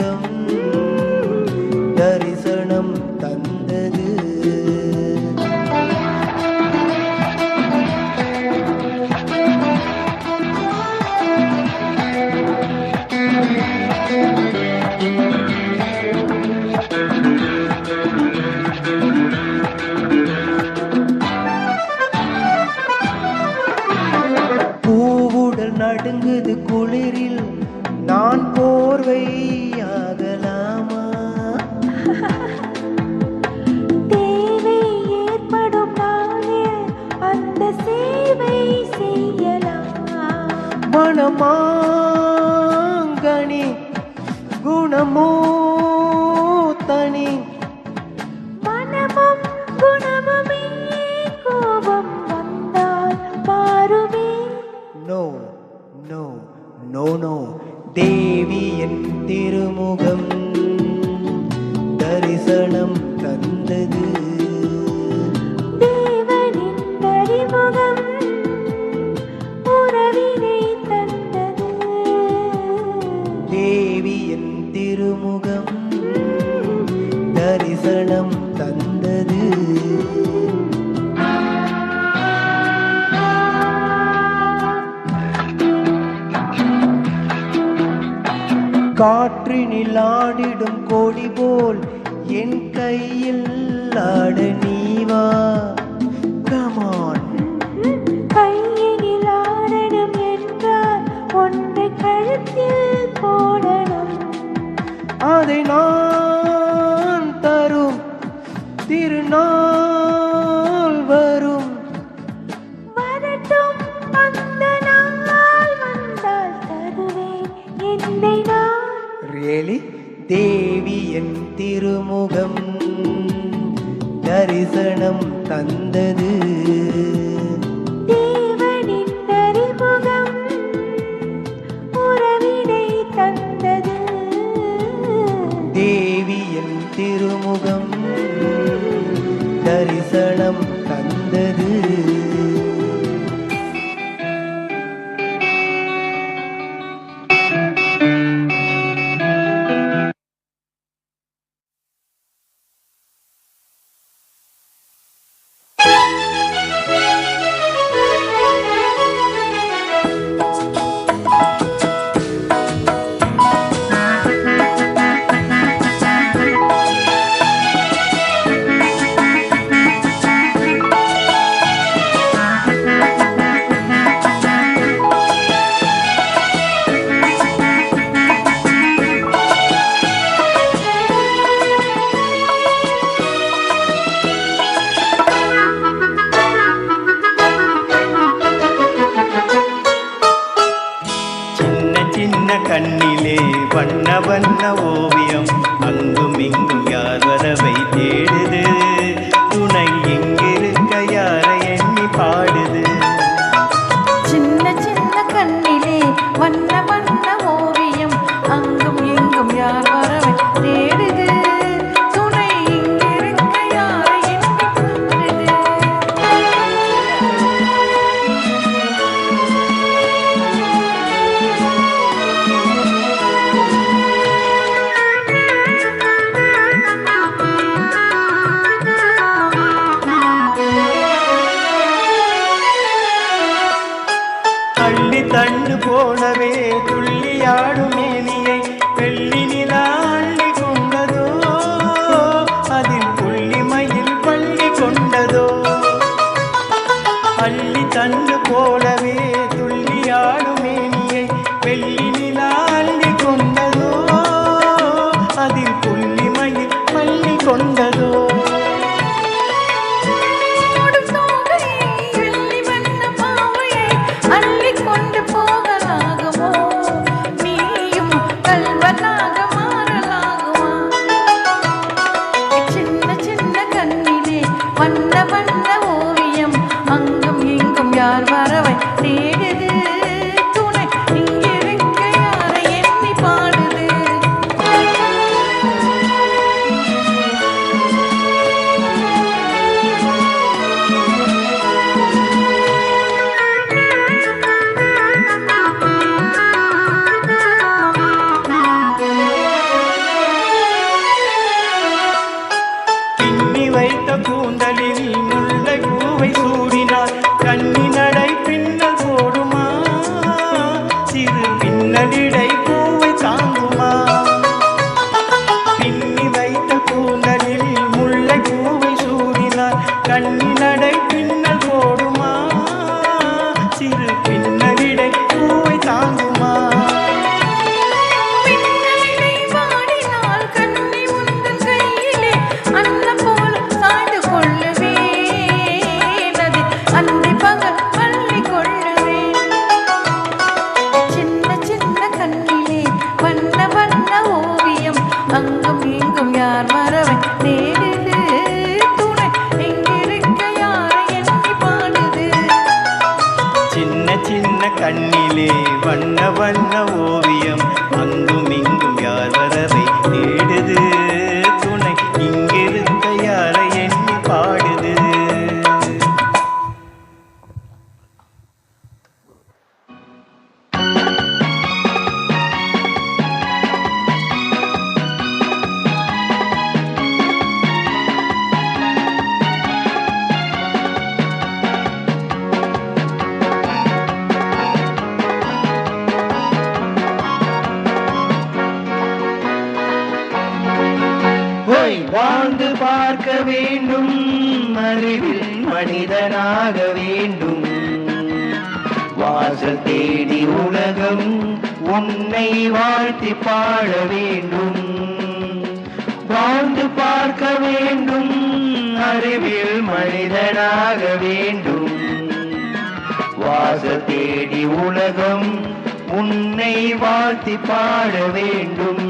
திருமுகம் தரிசனம் தந்தது. பூவுடல் நடுங்குது குளிரில், நான் போர்வையாகலாமா? தேவை ஏற்படும் நாளில் அந்த சேவை செய்யலாம். மனமாங்கனி குணமோ தனி, மனமும் குணமுமே கோபம் வந்தால் மாறுமே. No no no no. தேவி என் திருமுகம் தரிசனம் தந்தது. தேவனின் அறிமுகம் உறவினை தந்தது. தேவி என் திருமுகம் தரிசனம் தந்தது. காற்றினில் ஆடிடும் கொடி போல் என் கையில் ஆட நீவா. கமான். கையினில் ஆடணும் என்றால் ஒன்றை கழுத்தில் போடணும். அதை நான் தரும் திருநாள் வரும். வரட்டும் அந்த நாள் வந்தால் தருவேன் என்னை நான். ரியலி? தேவி என் திருமுகம் தரிசனம் தந்தது. தேவனின் அறிமுகம் உறவினை தந்தது. தேவி என் திருமுகம் தரிசனம் தந்தது. கண்ணிலே வண்ண வண்ண ஓவியம் அங்கும் இங்கும் யார் வரவை தேடுது. துணை எங்கிருக்க யாரை எண்ணி பாடுது. சின்ன சின்ன கண்ணிலே வண்ண வண்ண ஓவியம் அங்கும் எங்கும் யார் வரவை தேடுது. துணை இங்கிருக்க யாரை எண்ணி பாடுது. தண்டு போலவே துள்ளியாடும் மேனியை வெள்ளி நிலா அள்ளி கொண்டதோ, அதில் புள்ளிமயில் பள்ளி கொண்டதோ. அள்ளி தண்டு போலவே துள்ளியாடும் மேனியை வெள்ளி நிலா அள்ளி கொண்டதோ, அதில் புள்ளிமயில் பள்ளி கொண்டதோ. கொண்டு போகலாகுமோ, நீயும் கல்வனாக மாறலாகுமா? சின்ன சின்ன கண்ணிலே வண்ண வண்ண ஓவியம் அங்கும் இங்கும் யார் வரவை தேடுது. துணை இங்கிருக்க யாரை எண்ணி பாடுது. அங்கும் இங்கும் யார் மறவை தேடுது துணை எங்கிருக்க யாரை எண்ணி பாடுது சின்ன சின்ன கண்ணிலே வண்ண வண்ண ஓவியம் அங்கும் இங்கும் யார் வரவை தேடுது துணை இங்கிருக்க யாரை எண்ணி பாடுது வாழ்ந்து பார்க்க வேண்டும் அறிவில் மனிதனாக வேண்டும் வாசல் தேடி உலகம் உன்னை வாழ்த்தி பாட வேண்டும் வாழ்ந்து பார்க்க வேண்டும் அறிவில் மனிதனாக வேண்டும் வாசல் தேடி உலகம் உன்னை வாழ்த்தி பாட வேண்டும்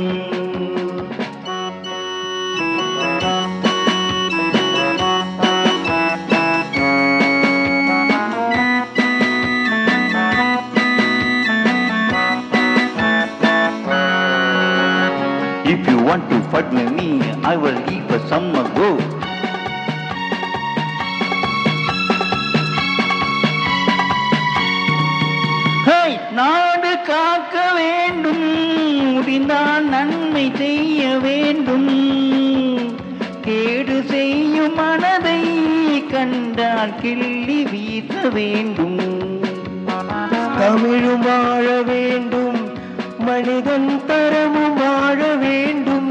If you want to fight with me, I will give a summer go. Hey, நாடு காக்க வேண்டும் முடிந்தால் நன்மை செய்ய வேண்டும் கேடு செய்யும் மனதை கண்டால் கிள்ளி வீச வேண்டும் தமிழும் வாழ வேண்டும் மனிதன் தரமும் வாழ வேண்டும்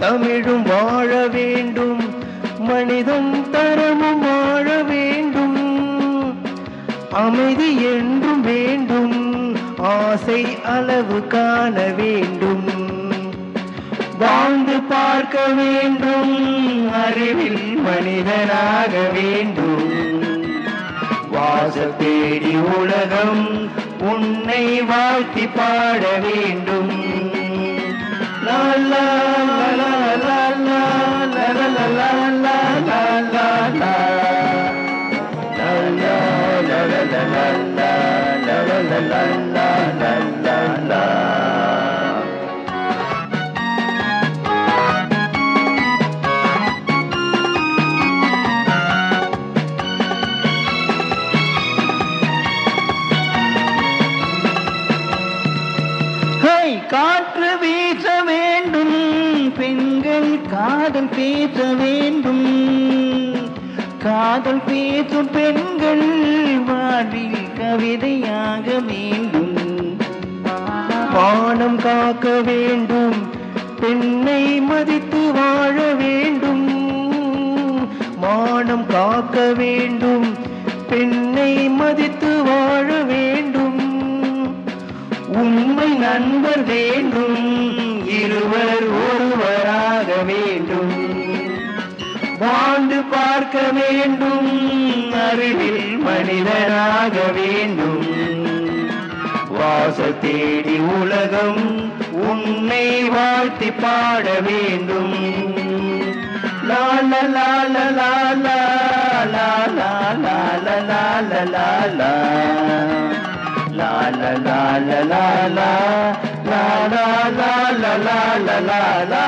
தமிழும் வாழ வேண்டும் மனிதன் தரமும் வாழ வேண்டும் அமைதி என்றும் வேண்டும் ஆசை அளவு காண வேண்டும் வாழ்ந்து பார்க்க வேண்டும் அறிவில் மனிதனாக வேண்டும் வாசல் தேடி உலகம் உன்னை வாழ்த்தி பாட வேண்டும் லா லா லா லா லா லா லா லா லா லா லா லா லா காற்று வீச வேண்டும் பெண்கள் காதல் பேச வேண்டும் காதல் பேசும் பெண்கள் வாழ்வில் கவிதையாக வேண்டும் வானம் காக்க வேண்டும் பெண்ணை மதித்து வாழ வேண்டும் மானம் காக்க வேண்டும் பெண்ணை மதித்து வாழ வேண்டும் உண்மை நண்பர் வேண்டும் இருவர் ஒருவராக வேண்டும் வாழ்ந்து பார்க்க வேண்டும் அறிவில் மனிதனாக வேண்டும் வாசல் தேடி உலகம் உன்னை வாழ்த்தி பாட வேண்டும் லா லா லா லா லா லா லா லா லா லா லா லா லா La la la la la la la la la la la la la la.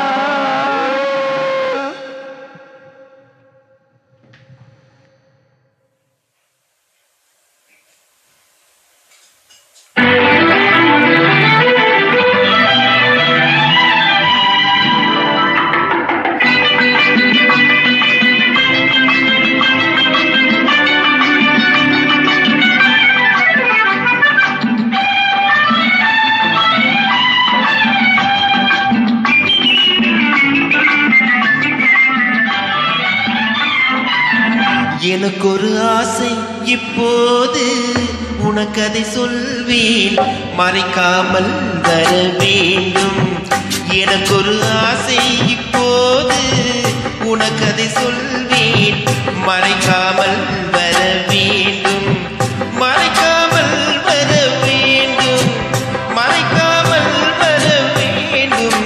எனக்கு ஒரு ஆசை இப்போது உனக்கு அதை சொல்வேன் மறைக்காமல் வர வேண்டும் எனக்கு ஒரு ஆசை இப்போது உனக்கு அதை சொல்வேன் மறைக்காமல் வர வேண்டும் மறைக்காமல் வர வேண்டும் மறைக்காமல் வர வேண்டும்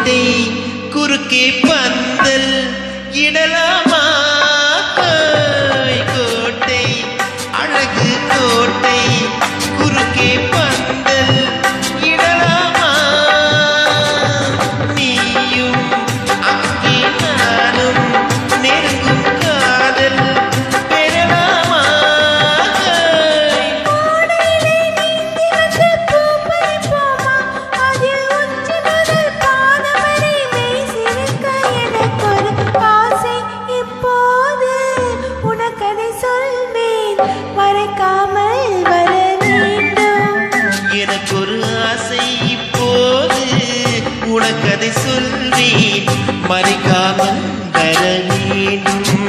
கோட்டை குறுக்கே பந்தல் இடலாமா கோட்டை அழகு கோட்டை குறுக்கே பந்தல் இடலாமா நீயும் அங்கே நானும் நெருங்கும் காதல் பெறலாமா எனக்கு ஒரு ஆசை இப்போது உனக்கதை சொல்வேன் மறைக்காமல் வர வேண்டும்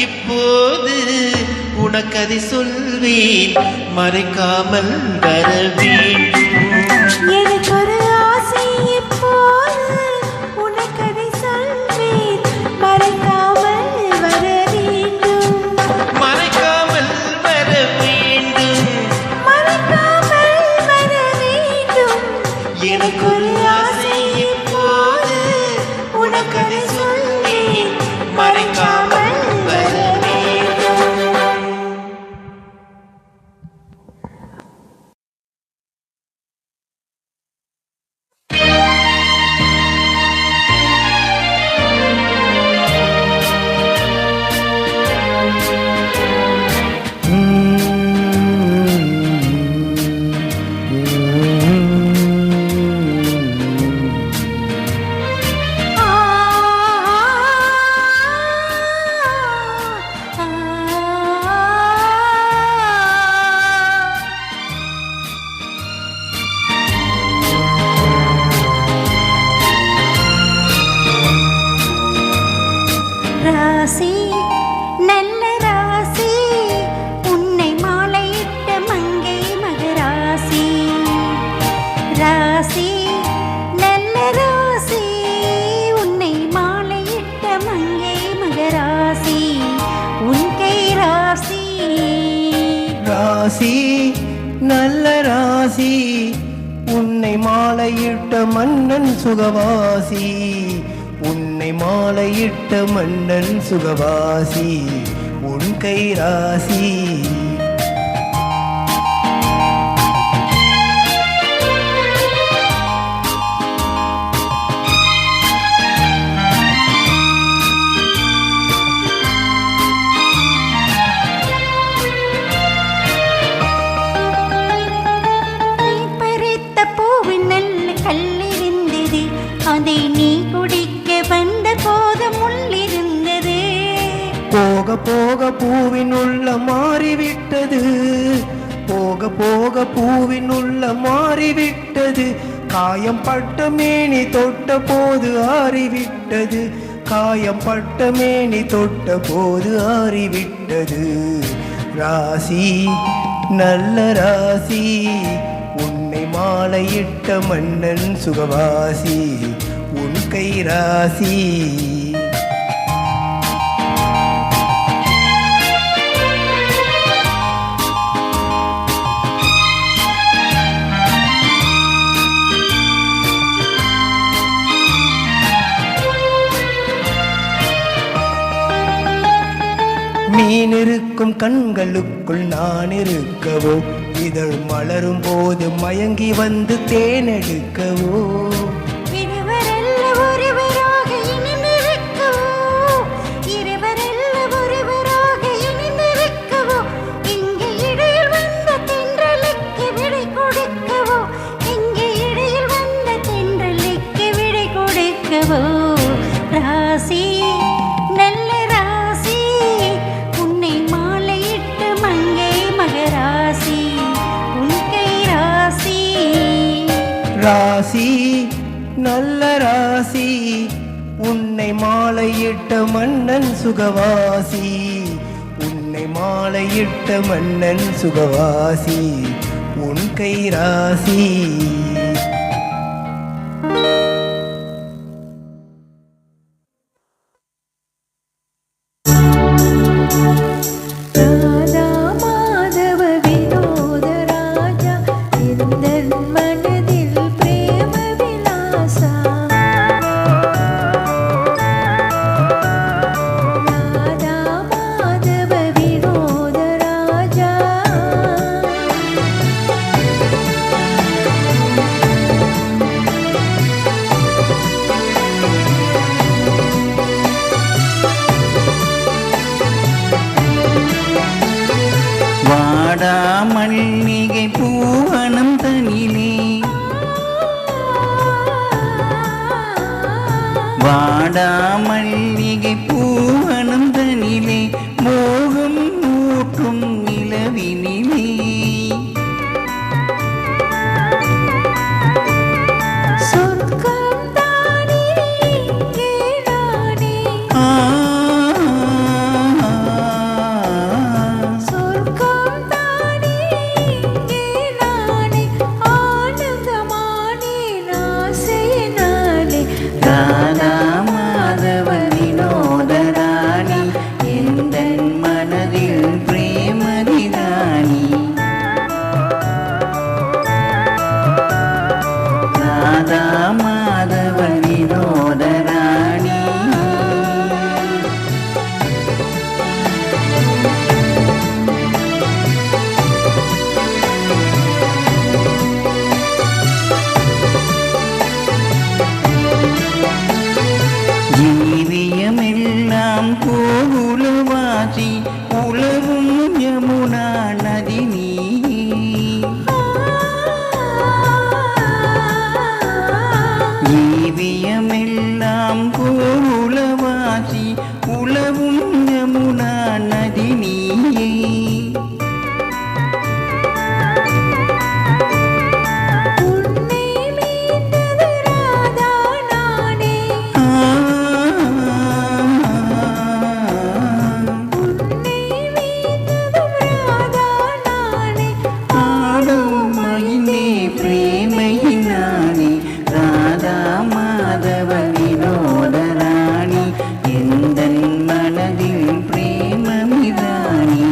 இப்போது உனக்கதை சொல்வேன் மறைக்காமல் வர வேண்டும் எனக்கு ஒரு ஆசை இப்போது உனக்கதை சொல்வேன் மறைக்காமல் வர வேண்டும் மறைக்காமல் வர வேண்டும் மறைக்காமல் வர வேண்டும் எனக்கு ஒரு ஆசை இப்போது உனக்கதை சொல்வேன் மறைக்காமல் வர ராசி நல்ல ராசி உன்னை மாலையிட்ட மங்கை மகராசி ராசி நல்ல ராசி உன்னை மாலையிட்ட மங்கை மகராசி உன் கை ராசி ராசி நல்ல ராசி உன்னை மாலையிட்ட மன்னன் சுகவாசி உன்னை மாலையிட்ட மன்னன் சுகவாசி உன் கை ராசி பறித்த பூவின் நல்ல கல்லிருந்தது அதை நீ குடிக்க வந்த போது முள்ளிருந்தது போக போக பூவின் உள்ள மாறிவிட்டது போக போக பூவின் உள்ள மாறிவிட்டது காயம் பட்ட மேனி தொட்ட போது ஆறிவிட்டது காயம் பட்ட மேனி தொட்ட போது ஆறிவிட்டது ராசி நல்ல ராசி உன்னை மாலையிட்ட மன்னன் சுகவாசி உன் கை ராசி மீன் இருக்கும் கண்களுக்குள் நான் இருக்கவோ இதழ் மலரும் போது மயங்கி வந்து தேனெடுக்கவோ இருவரல்ல ஒருவராக இனிமிருக்கவோ ராசி நல்ல ராசி உன்னை மாலையிட்ட மன்னன் சுகவாசி உன்னை மாலையிட்ட மன்னன் சுகவாசி உன் கை ராசி ராதா மாதவ வினோத ராஜா எந்தன் மனதில் பிரேம விலாசா ராதா மாதவ வினோத ராஜா வாடா மல்லிகை பூவனம் தனிலே வாடா மல்லிகை பூவனம் தனிலே மோகம் ஊற்றும் நிலவினிலே சொர்க்கம் தானே கேளானே சொர்க்கம் தானே கேளானே ஆனந்தமானே நாசையினாலே ராதா மாதவ வினோத ராணி எந்தன் மனதில் பிரேமதி ராணி ராதா மாதவ வினோத ராணி ஜீவியமெல்லாம் கோகுலவாசி உலகும் யமுனா நதி நீ ஜீவியமெல்லாம் கோகுலவாசி உலகும் யமுனா நதி நீயே உன்னை மீட்டது ராதா நானே உன்னை மீட்டது ராதா நானே ஆடும் மகிழ்ந்தே பிரேமையினானே ராதா மாதவ வினோத ராணி எந்தன் மனதில் பிரேமமிதானி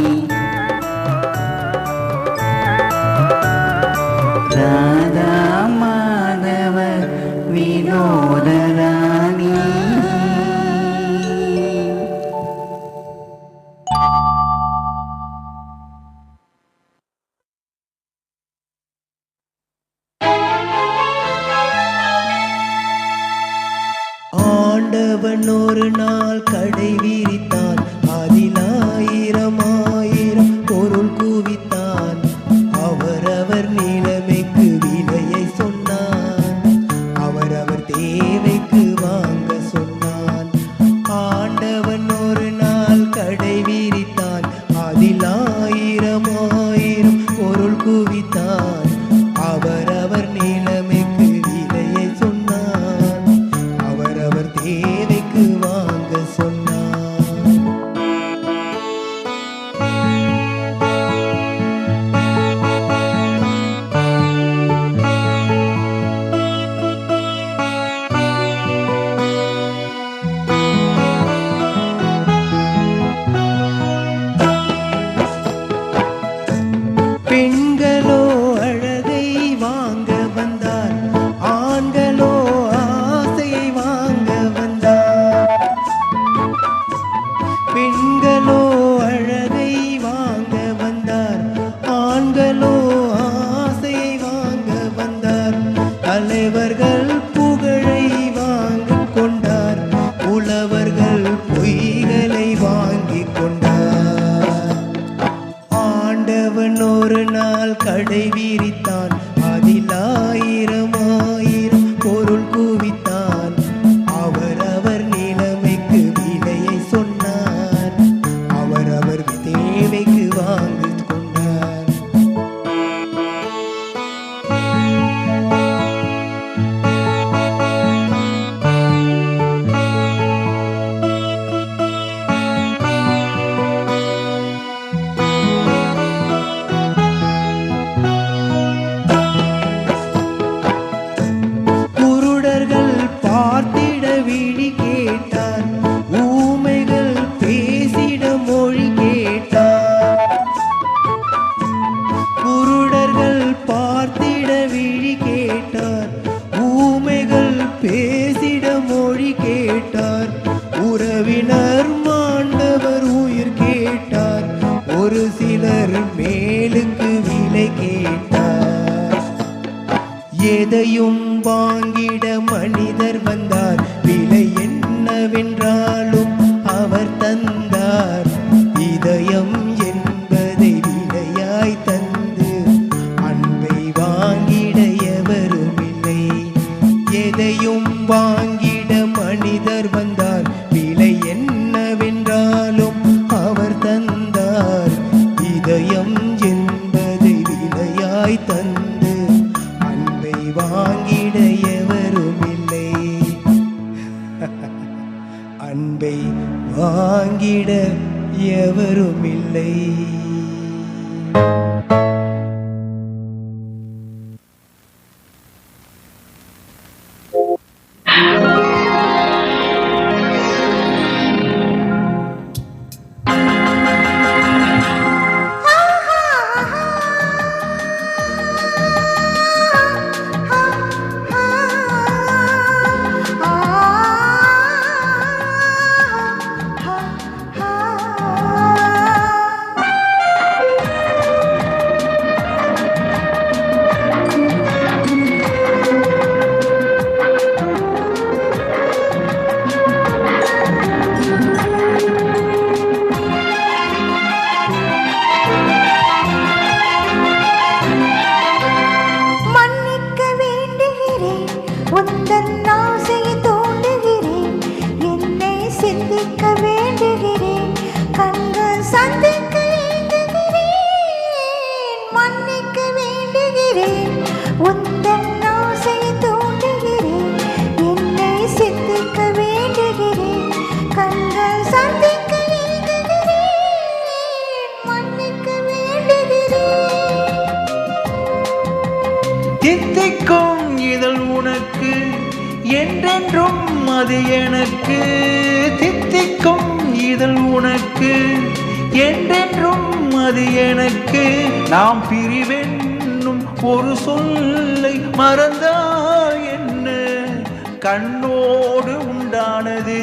ராதா மாதவ வினோத ராணி ஆண்டவன் ஒரு நாள் கடை விரித்தான் அதில் ஆயிரம் ஆயிரம் பொருள் குவித்தான் அவரவர் நிலைமைக்கு விலையை சொன்னான் அவரவர் தேவைக்கு வாங்க சொன்னான் ஆண்டவன் ஒரு நாள் கடை விரித்தான் அதில் ஆயிரம் ஆயிரம் பொருள் குவித்தான் அவரவர் நிலைமைக்கு விலையை சொன்னான் அவரவர் தேவைக்கு வாங்க சொன்னான் மொழி கேட்டார். உறவினர் மாண்டவர் உயிர் கேட்டார். ஒரு சிலர் மேலுக்கு விலை கேட்டார். எதையும் வாங்கிட மனிதர் வந்தார். விலை என்னவென்றாலும் அவர் தந்தார். இதயம் என்பதை விலையாய் தந்து அன்பை வாங்கிட எவரும் இல்லை. எதையும் வாங்கிட மனிதர் வந்தார். விலை என்னவென்றாலும் அவர் தந்தார். இதயம் என்பதை விலையாய் தந்து அன்பை வாங்கிட எவரும் இல்லை. அன்பை வாங்கிட எவரும் இல்லை. தித்திக்கும் இதழ் உனக்கு என்றென்றும் அது எனக்கு. தித்திக்கும் இதழ் உனக்கு என்றென்றும் அது எனக்கு. நாம் பிரிவென்னும் ஒரு சொல்லை மறந்தால் என்ன? கண்ணோடு உண்டானது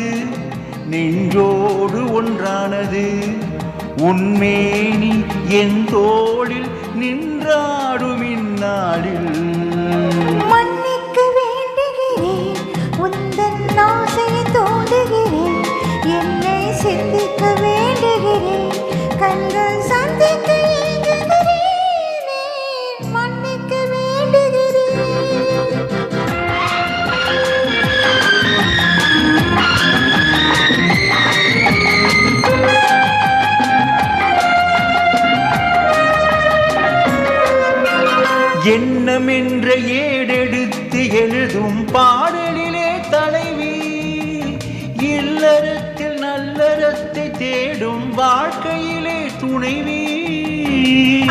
நெஞ்சோடு ஒன்றானது. உன்மேனி என் தோளில் நின்றாடும் இந்நாளில். மன்னிக்க வேண்டுகிறேன், உந்தன் ஆசையை தோண்டுகிறேன், என்னை சிந்திக்க வேண்டுகிறேன், கண்கள் சந்திக்க ஏங்குகிறேன், மன்னிக்க வேண்டுகிறேன். எண்ணம் என்ற ஏடெடுத்து எழுதும் பாடலிலே தலைவி. இல்லறத்தில் நல்லறத்தை தேடும் வாழ்க்கையிலே துணைவி.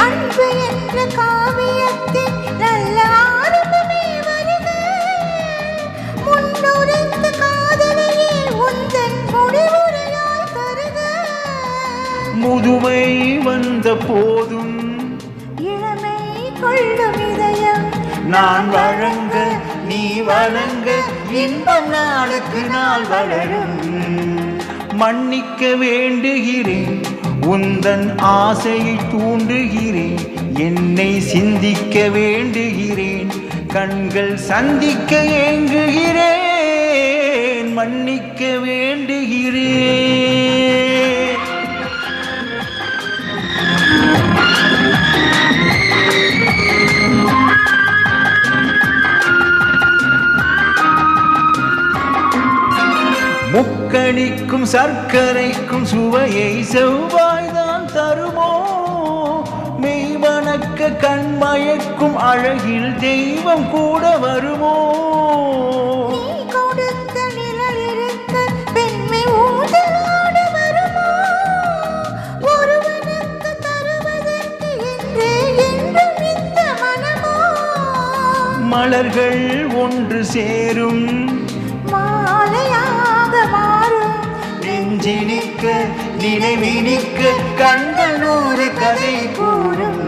அன்பு என்ற காவியத்தில் நல்ல ஆரம்பமே வருக. முன்னுரைத்த காதலையே உந்தன் முடிவுரையாய் தருக. முதுமை வந்த போதும் இளமை கொள்ளும் இதயம் நான் வழங்க நீ வழங்க இன்பம் நாளுக்கு நாள் வளரும். மன்னிக்க வேண்டுகிறேன், உந்தன் ஆசையை தூண்டுகிறேன், என்னை சிந்திக்க வேண்டுகிறேன், கண்கள் சந்திக்க ஏங்குகிறேன், மன்னிக்க வேண்டுகிறேன். முக்கணிக்கும் சர்க்கரைக்கும் சுவையை செவ்வாய்தான் தருமோ? மெய்வணக்க கண்மயக்கும் அழகில் தெய்வம் கூட வருமோ? நீ கொடுத்த நிழல் இருக்க பெண்மை ஊஞ்சலாட வருமோ? ஒருவனுக்கு தருவதற்கு என்று என்றும் இந்த மனமோ? மலர்கள் ஒன்று சேரும் மாலையாக மாறும் நெஞ்சினிக்க நினைவினிக்க கண்கள் நூறு கதை கூறும்.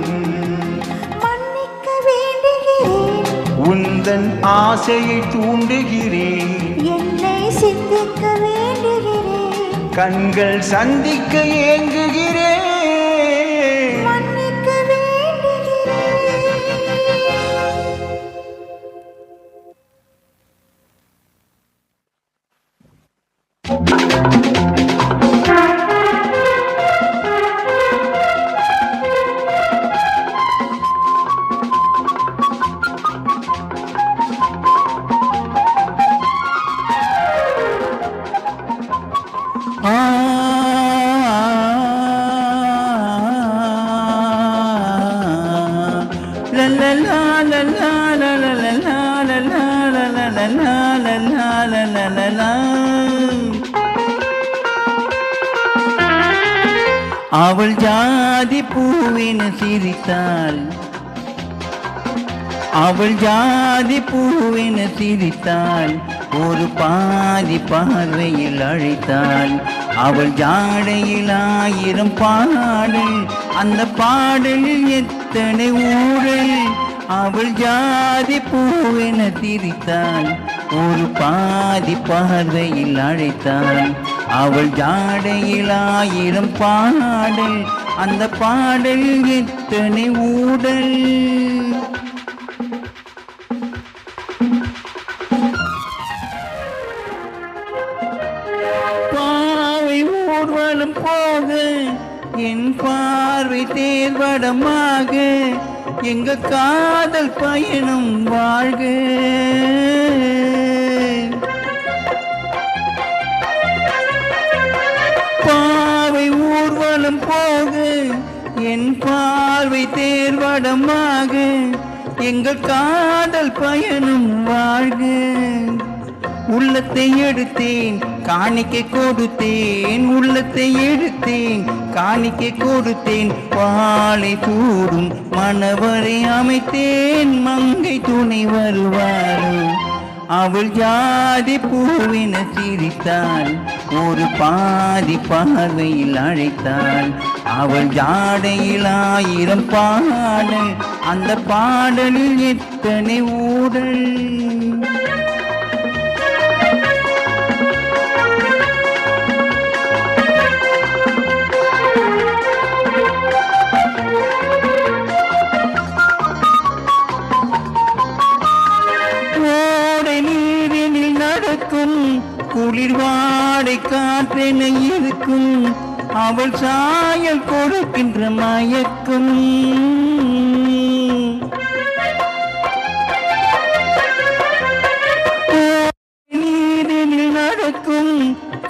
மன்னிக்க வேண்டுகிறேன், உந்தன் ஆசையை தூண்டுகிறேன், என்னை கண்கள் சந்திக்க ஏங்குகிறேன். மன்னிக்க வேண்டுகிறேன். ஆ la la la la la la la la la la la la la la la la la la la. அவள் ஜாதி பூவென சிரித்தாள், அவள் ஜாதி பூவென சிரித்தாள், ஒரு பாதி பார்வையில் அழைத்தாள். அவள் ஜாடையில் 1000 பாடல், அந்த பாடலில் எத்தனை ஊழல். அவள் ஜாதி பூவென சிரித்தாள், ஒரு பாதி பார்வையில் அழைத்தாள். அவள் ஜாடையில் 1000 பாடல், அந்த பாடலில் எத்தனை ஊடல். ஊர்வலம் போக என் பார்வை தேர்வடமாக, எங்க காதல் பயணம் வாழ்க. பாவை ஊர்வலம் போக என் பார்வை தேர்வடமாக, எங்கள் காதல் பயணம் வாழ்க. உள்ளத்தை எடுத்தேன் காணிக்கை கொடுத்தேன், உள்ளத்தை எடுத்தேன் காணிக்கை கொடுத்தேன். பாலை தூடும் மணவரை அமைத்தேன், மங்கை துணை வருவாரோ. அவள் ஜாதி பூவென சிரித்தாள், ஒரு பாதி பார்வையில் அழைத்தாள். அவள் ஜாடையில் 1000 பாடல், அந்த பாடலில் எத்தனை ஊடல். குளிர் வாடை காற்றென இருக்கும், அவள் சாயல் கொடுக்கின்ற மயக்கம். நீரில் நடக்கும்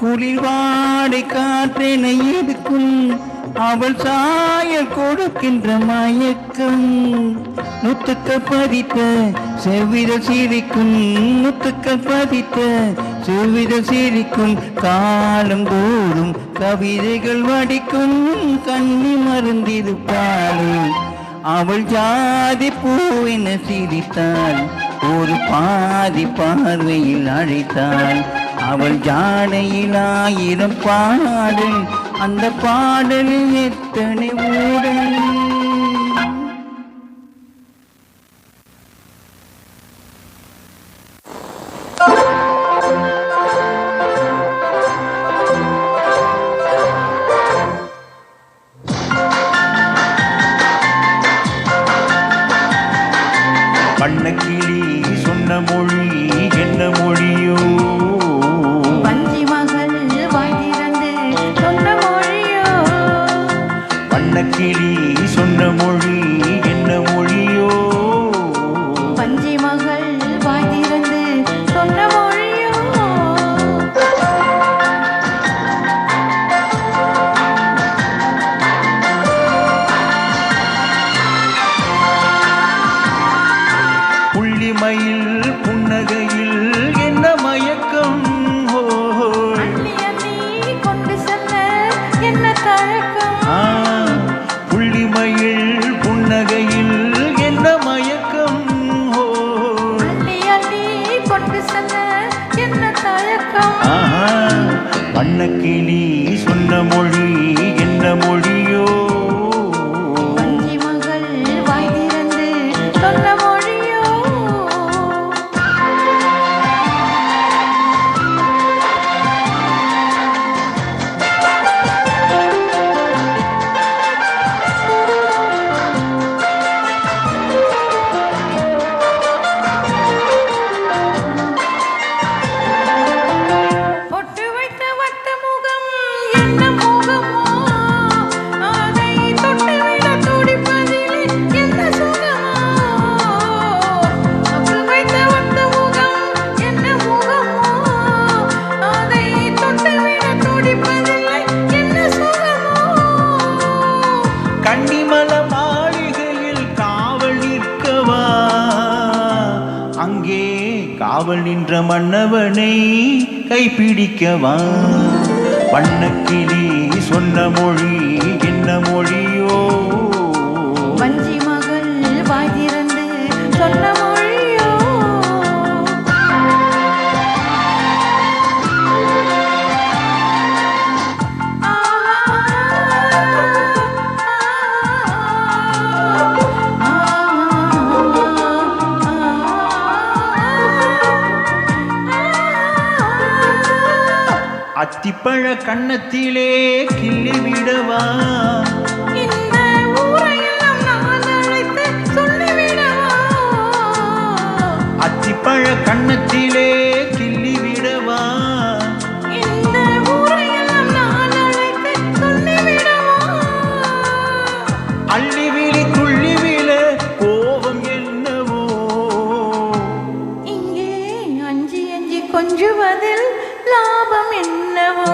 குளிர் வாடை காற்றென இருக்கும், அவள் சாயல் கொடுக்கின்ற மயக்கம். முத்துக்கள் பதித்த செவ்விதழ் சிரிக்கும், முத்துக்கள் பதித்த செவ்விதழ் சிரிக்கும். காலம் தோறும் கவிதைகள் வடிக்கும், கண்ணி மறந்திருப்பாளே. அவள் ஜாதி பூவென சிரித்தாள், ஒரு பாதி பார்வையில் அழைத்தாள். அவள் ஜாடையில் 1000 பாடல், அந்த பாடலில் எத்தனை ஊடல். வண்ணக்கிளி சொன்ன மொழி என்ன மொழியோ, வஞ்சி மகள் வாய் திறந்து சொன்ன மொழியோ. வண்ணக்கிளி சொன்ன மொழி என்ன மொழியோ, வஞ்சி மகள் வாய் திறந்து சொன்ன மொழியோ. புள்ளிமயில் புன்னகையில் என்ன மயக்கம். அள்ளி அள்ளி கொண்டு செல்ல என்ன தயக்கம். புள்ளிமயில் புன்னகையில் என்ன மயக்கம். அள்ளி அள்ளி கொண்டு செல்ல என்ன தயக்கம். வண்ணக்கிளி சொன்ன மொழி என்ன மொழியோ, வஞ்சி மகள் வாய் திறந்து சொன்ன மொழியோ. காவல் நின்ற மன்னவனை கைப்பிடிக்கவா வண்ணக்கிளி சொன்ன மொழி என்ன மொழியோ வஞ்சி மகள் வாய் திறந்து சொன்ன மொழியோ அத்திப்பழ கன்னத்திலே கிள்ளி விடவா இந்த ஊரையெல்லாம் நான் அழைத்து சொல்லிவிடவா அத்திப்பழ கன்னத்திலே கிள்ளி விடவா இந்த ஊரையெல்லாம் நான் அழைத்து சொல்லிவிடவா அள்ளி விழி துள்ளி விழ கோபம் என்னவோ இங்கே அஞ்சி அஞ்சி கொஞ்சுவதில் லாபம் என்னவோ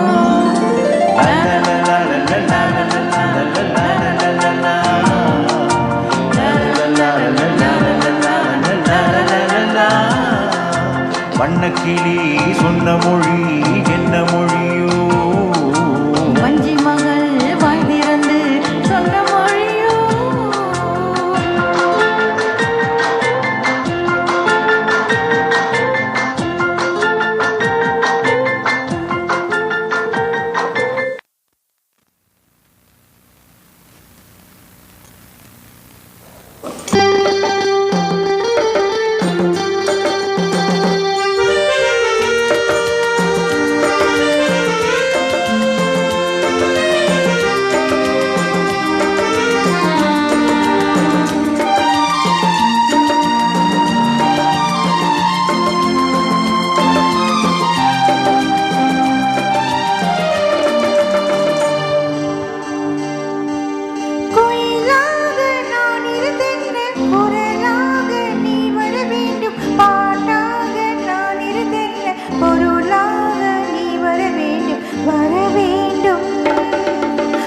வண்ணக்கிளி சொன்ன மொழி என்ன மொழியோ வஞ்சி மகள் வாய் திறந்து சொன்ன மொழியோ கோயிலாக நான் இருந்தென்ன குரலாக நீ வர வேண்டும் பாட்டாக நான் இருந்தென்ன பொருளாக நீ வர வேண்டும்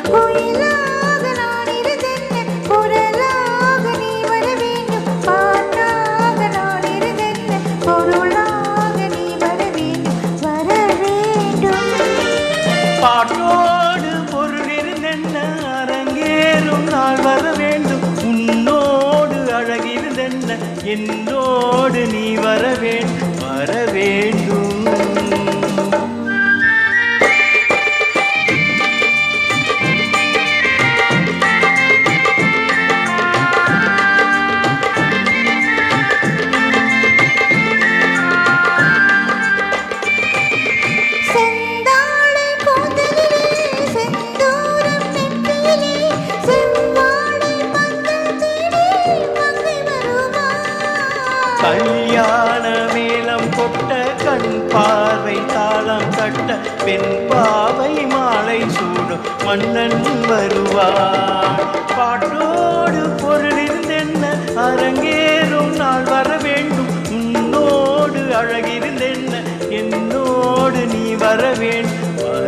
கோயிலாக நான் இருந்தென்ன குரலாக நீ வர வேண்டும் பாட்டாக நான் இருந்தென்ன பொருளாக நீ வர வேண்டும் பாட்டோடு பொருள் இருந்தென்ன அரங்கேறும் நாள் வர வேண்டும் உன்னோடு அழகிருந்தென்ன என்னோடு நீ வர வேண்டும் செந்தாழை கூந்தலிலே செந்தூரம் நெற்றியிலே செவ்வாழை பந்தல் தேடி மங்கை வருவாள் கல்யாண மேளம் கொட்ட கண் பார்வை தாளம் தட்ட பெண் பாவை மாலை சூடும் மன்னன் வருவார் பாட்டோடு பொருள் இருந்தென்ன அரங்கேறும் நாள் வர வேண்டும் உன்னோடு அழகிருந்தென்ன என்னோடு நீ வர வேண்டும்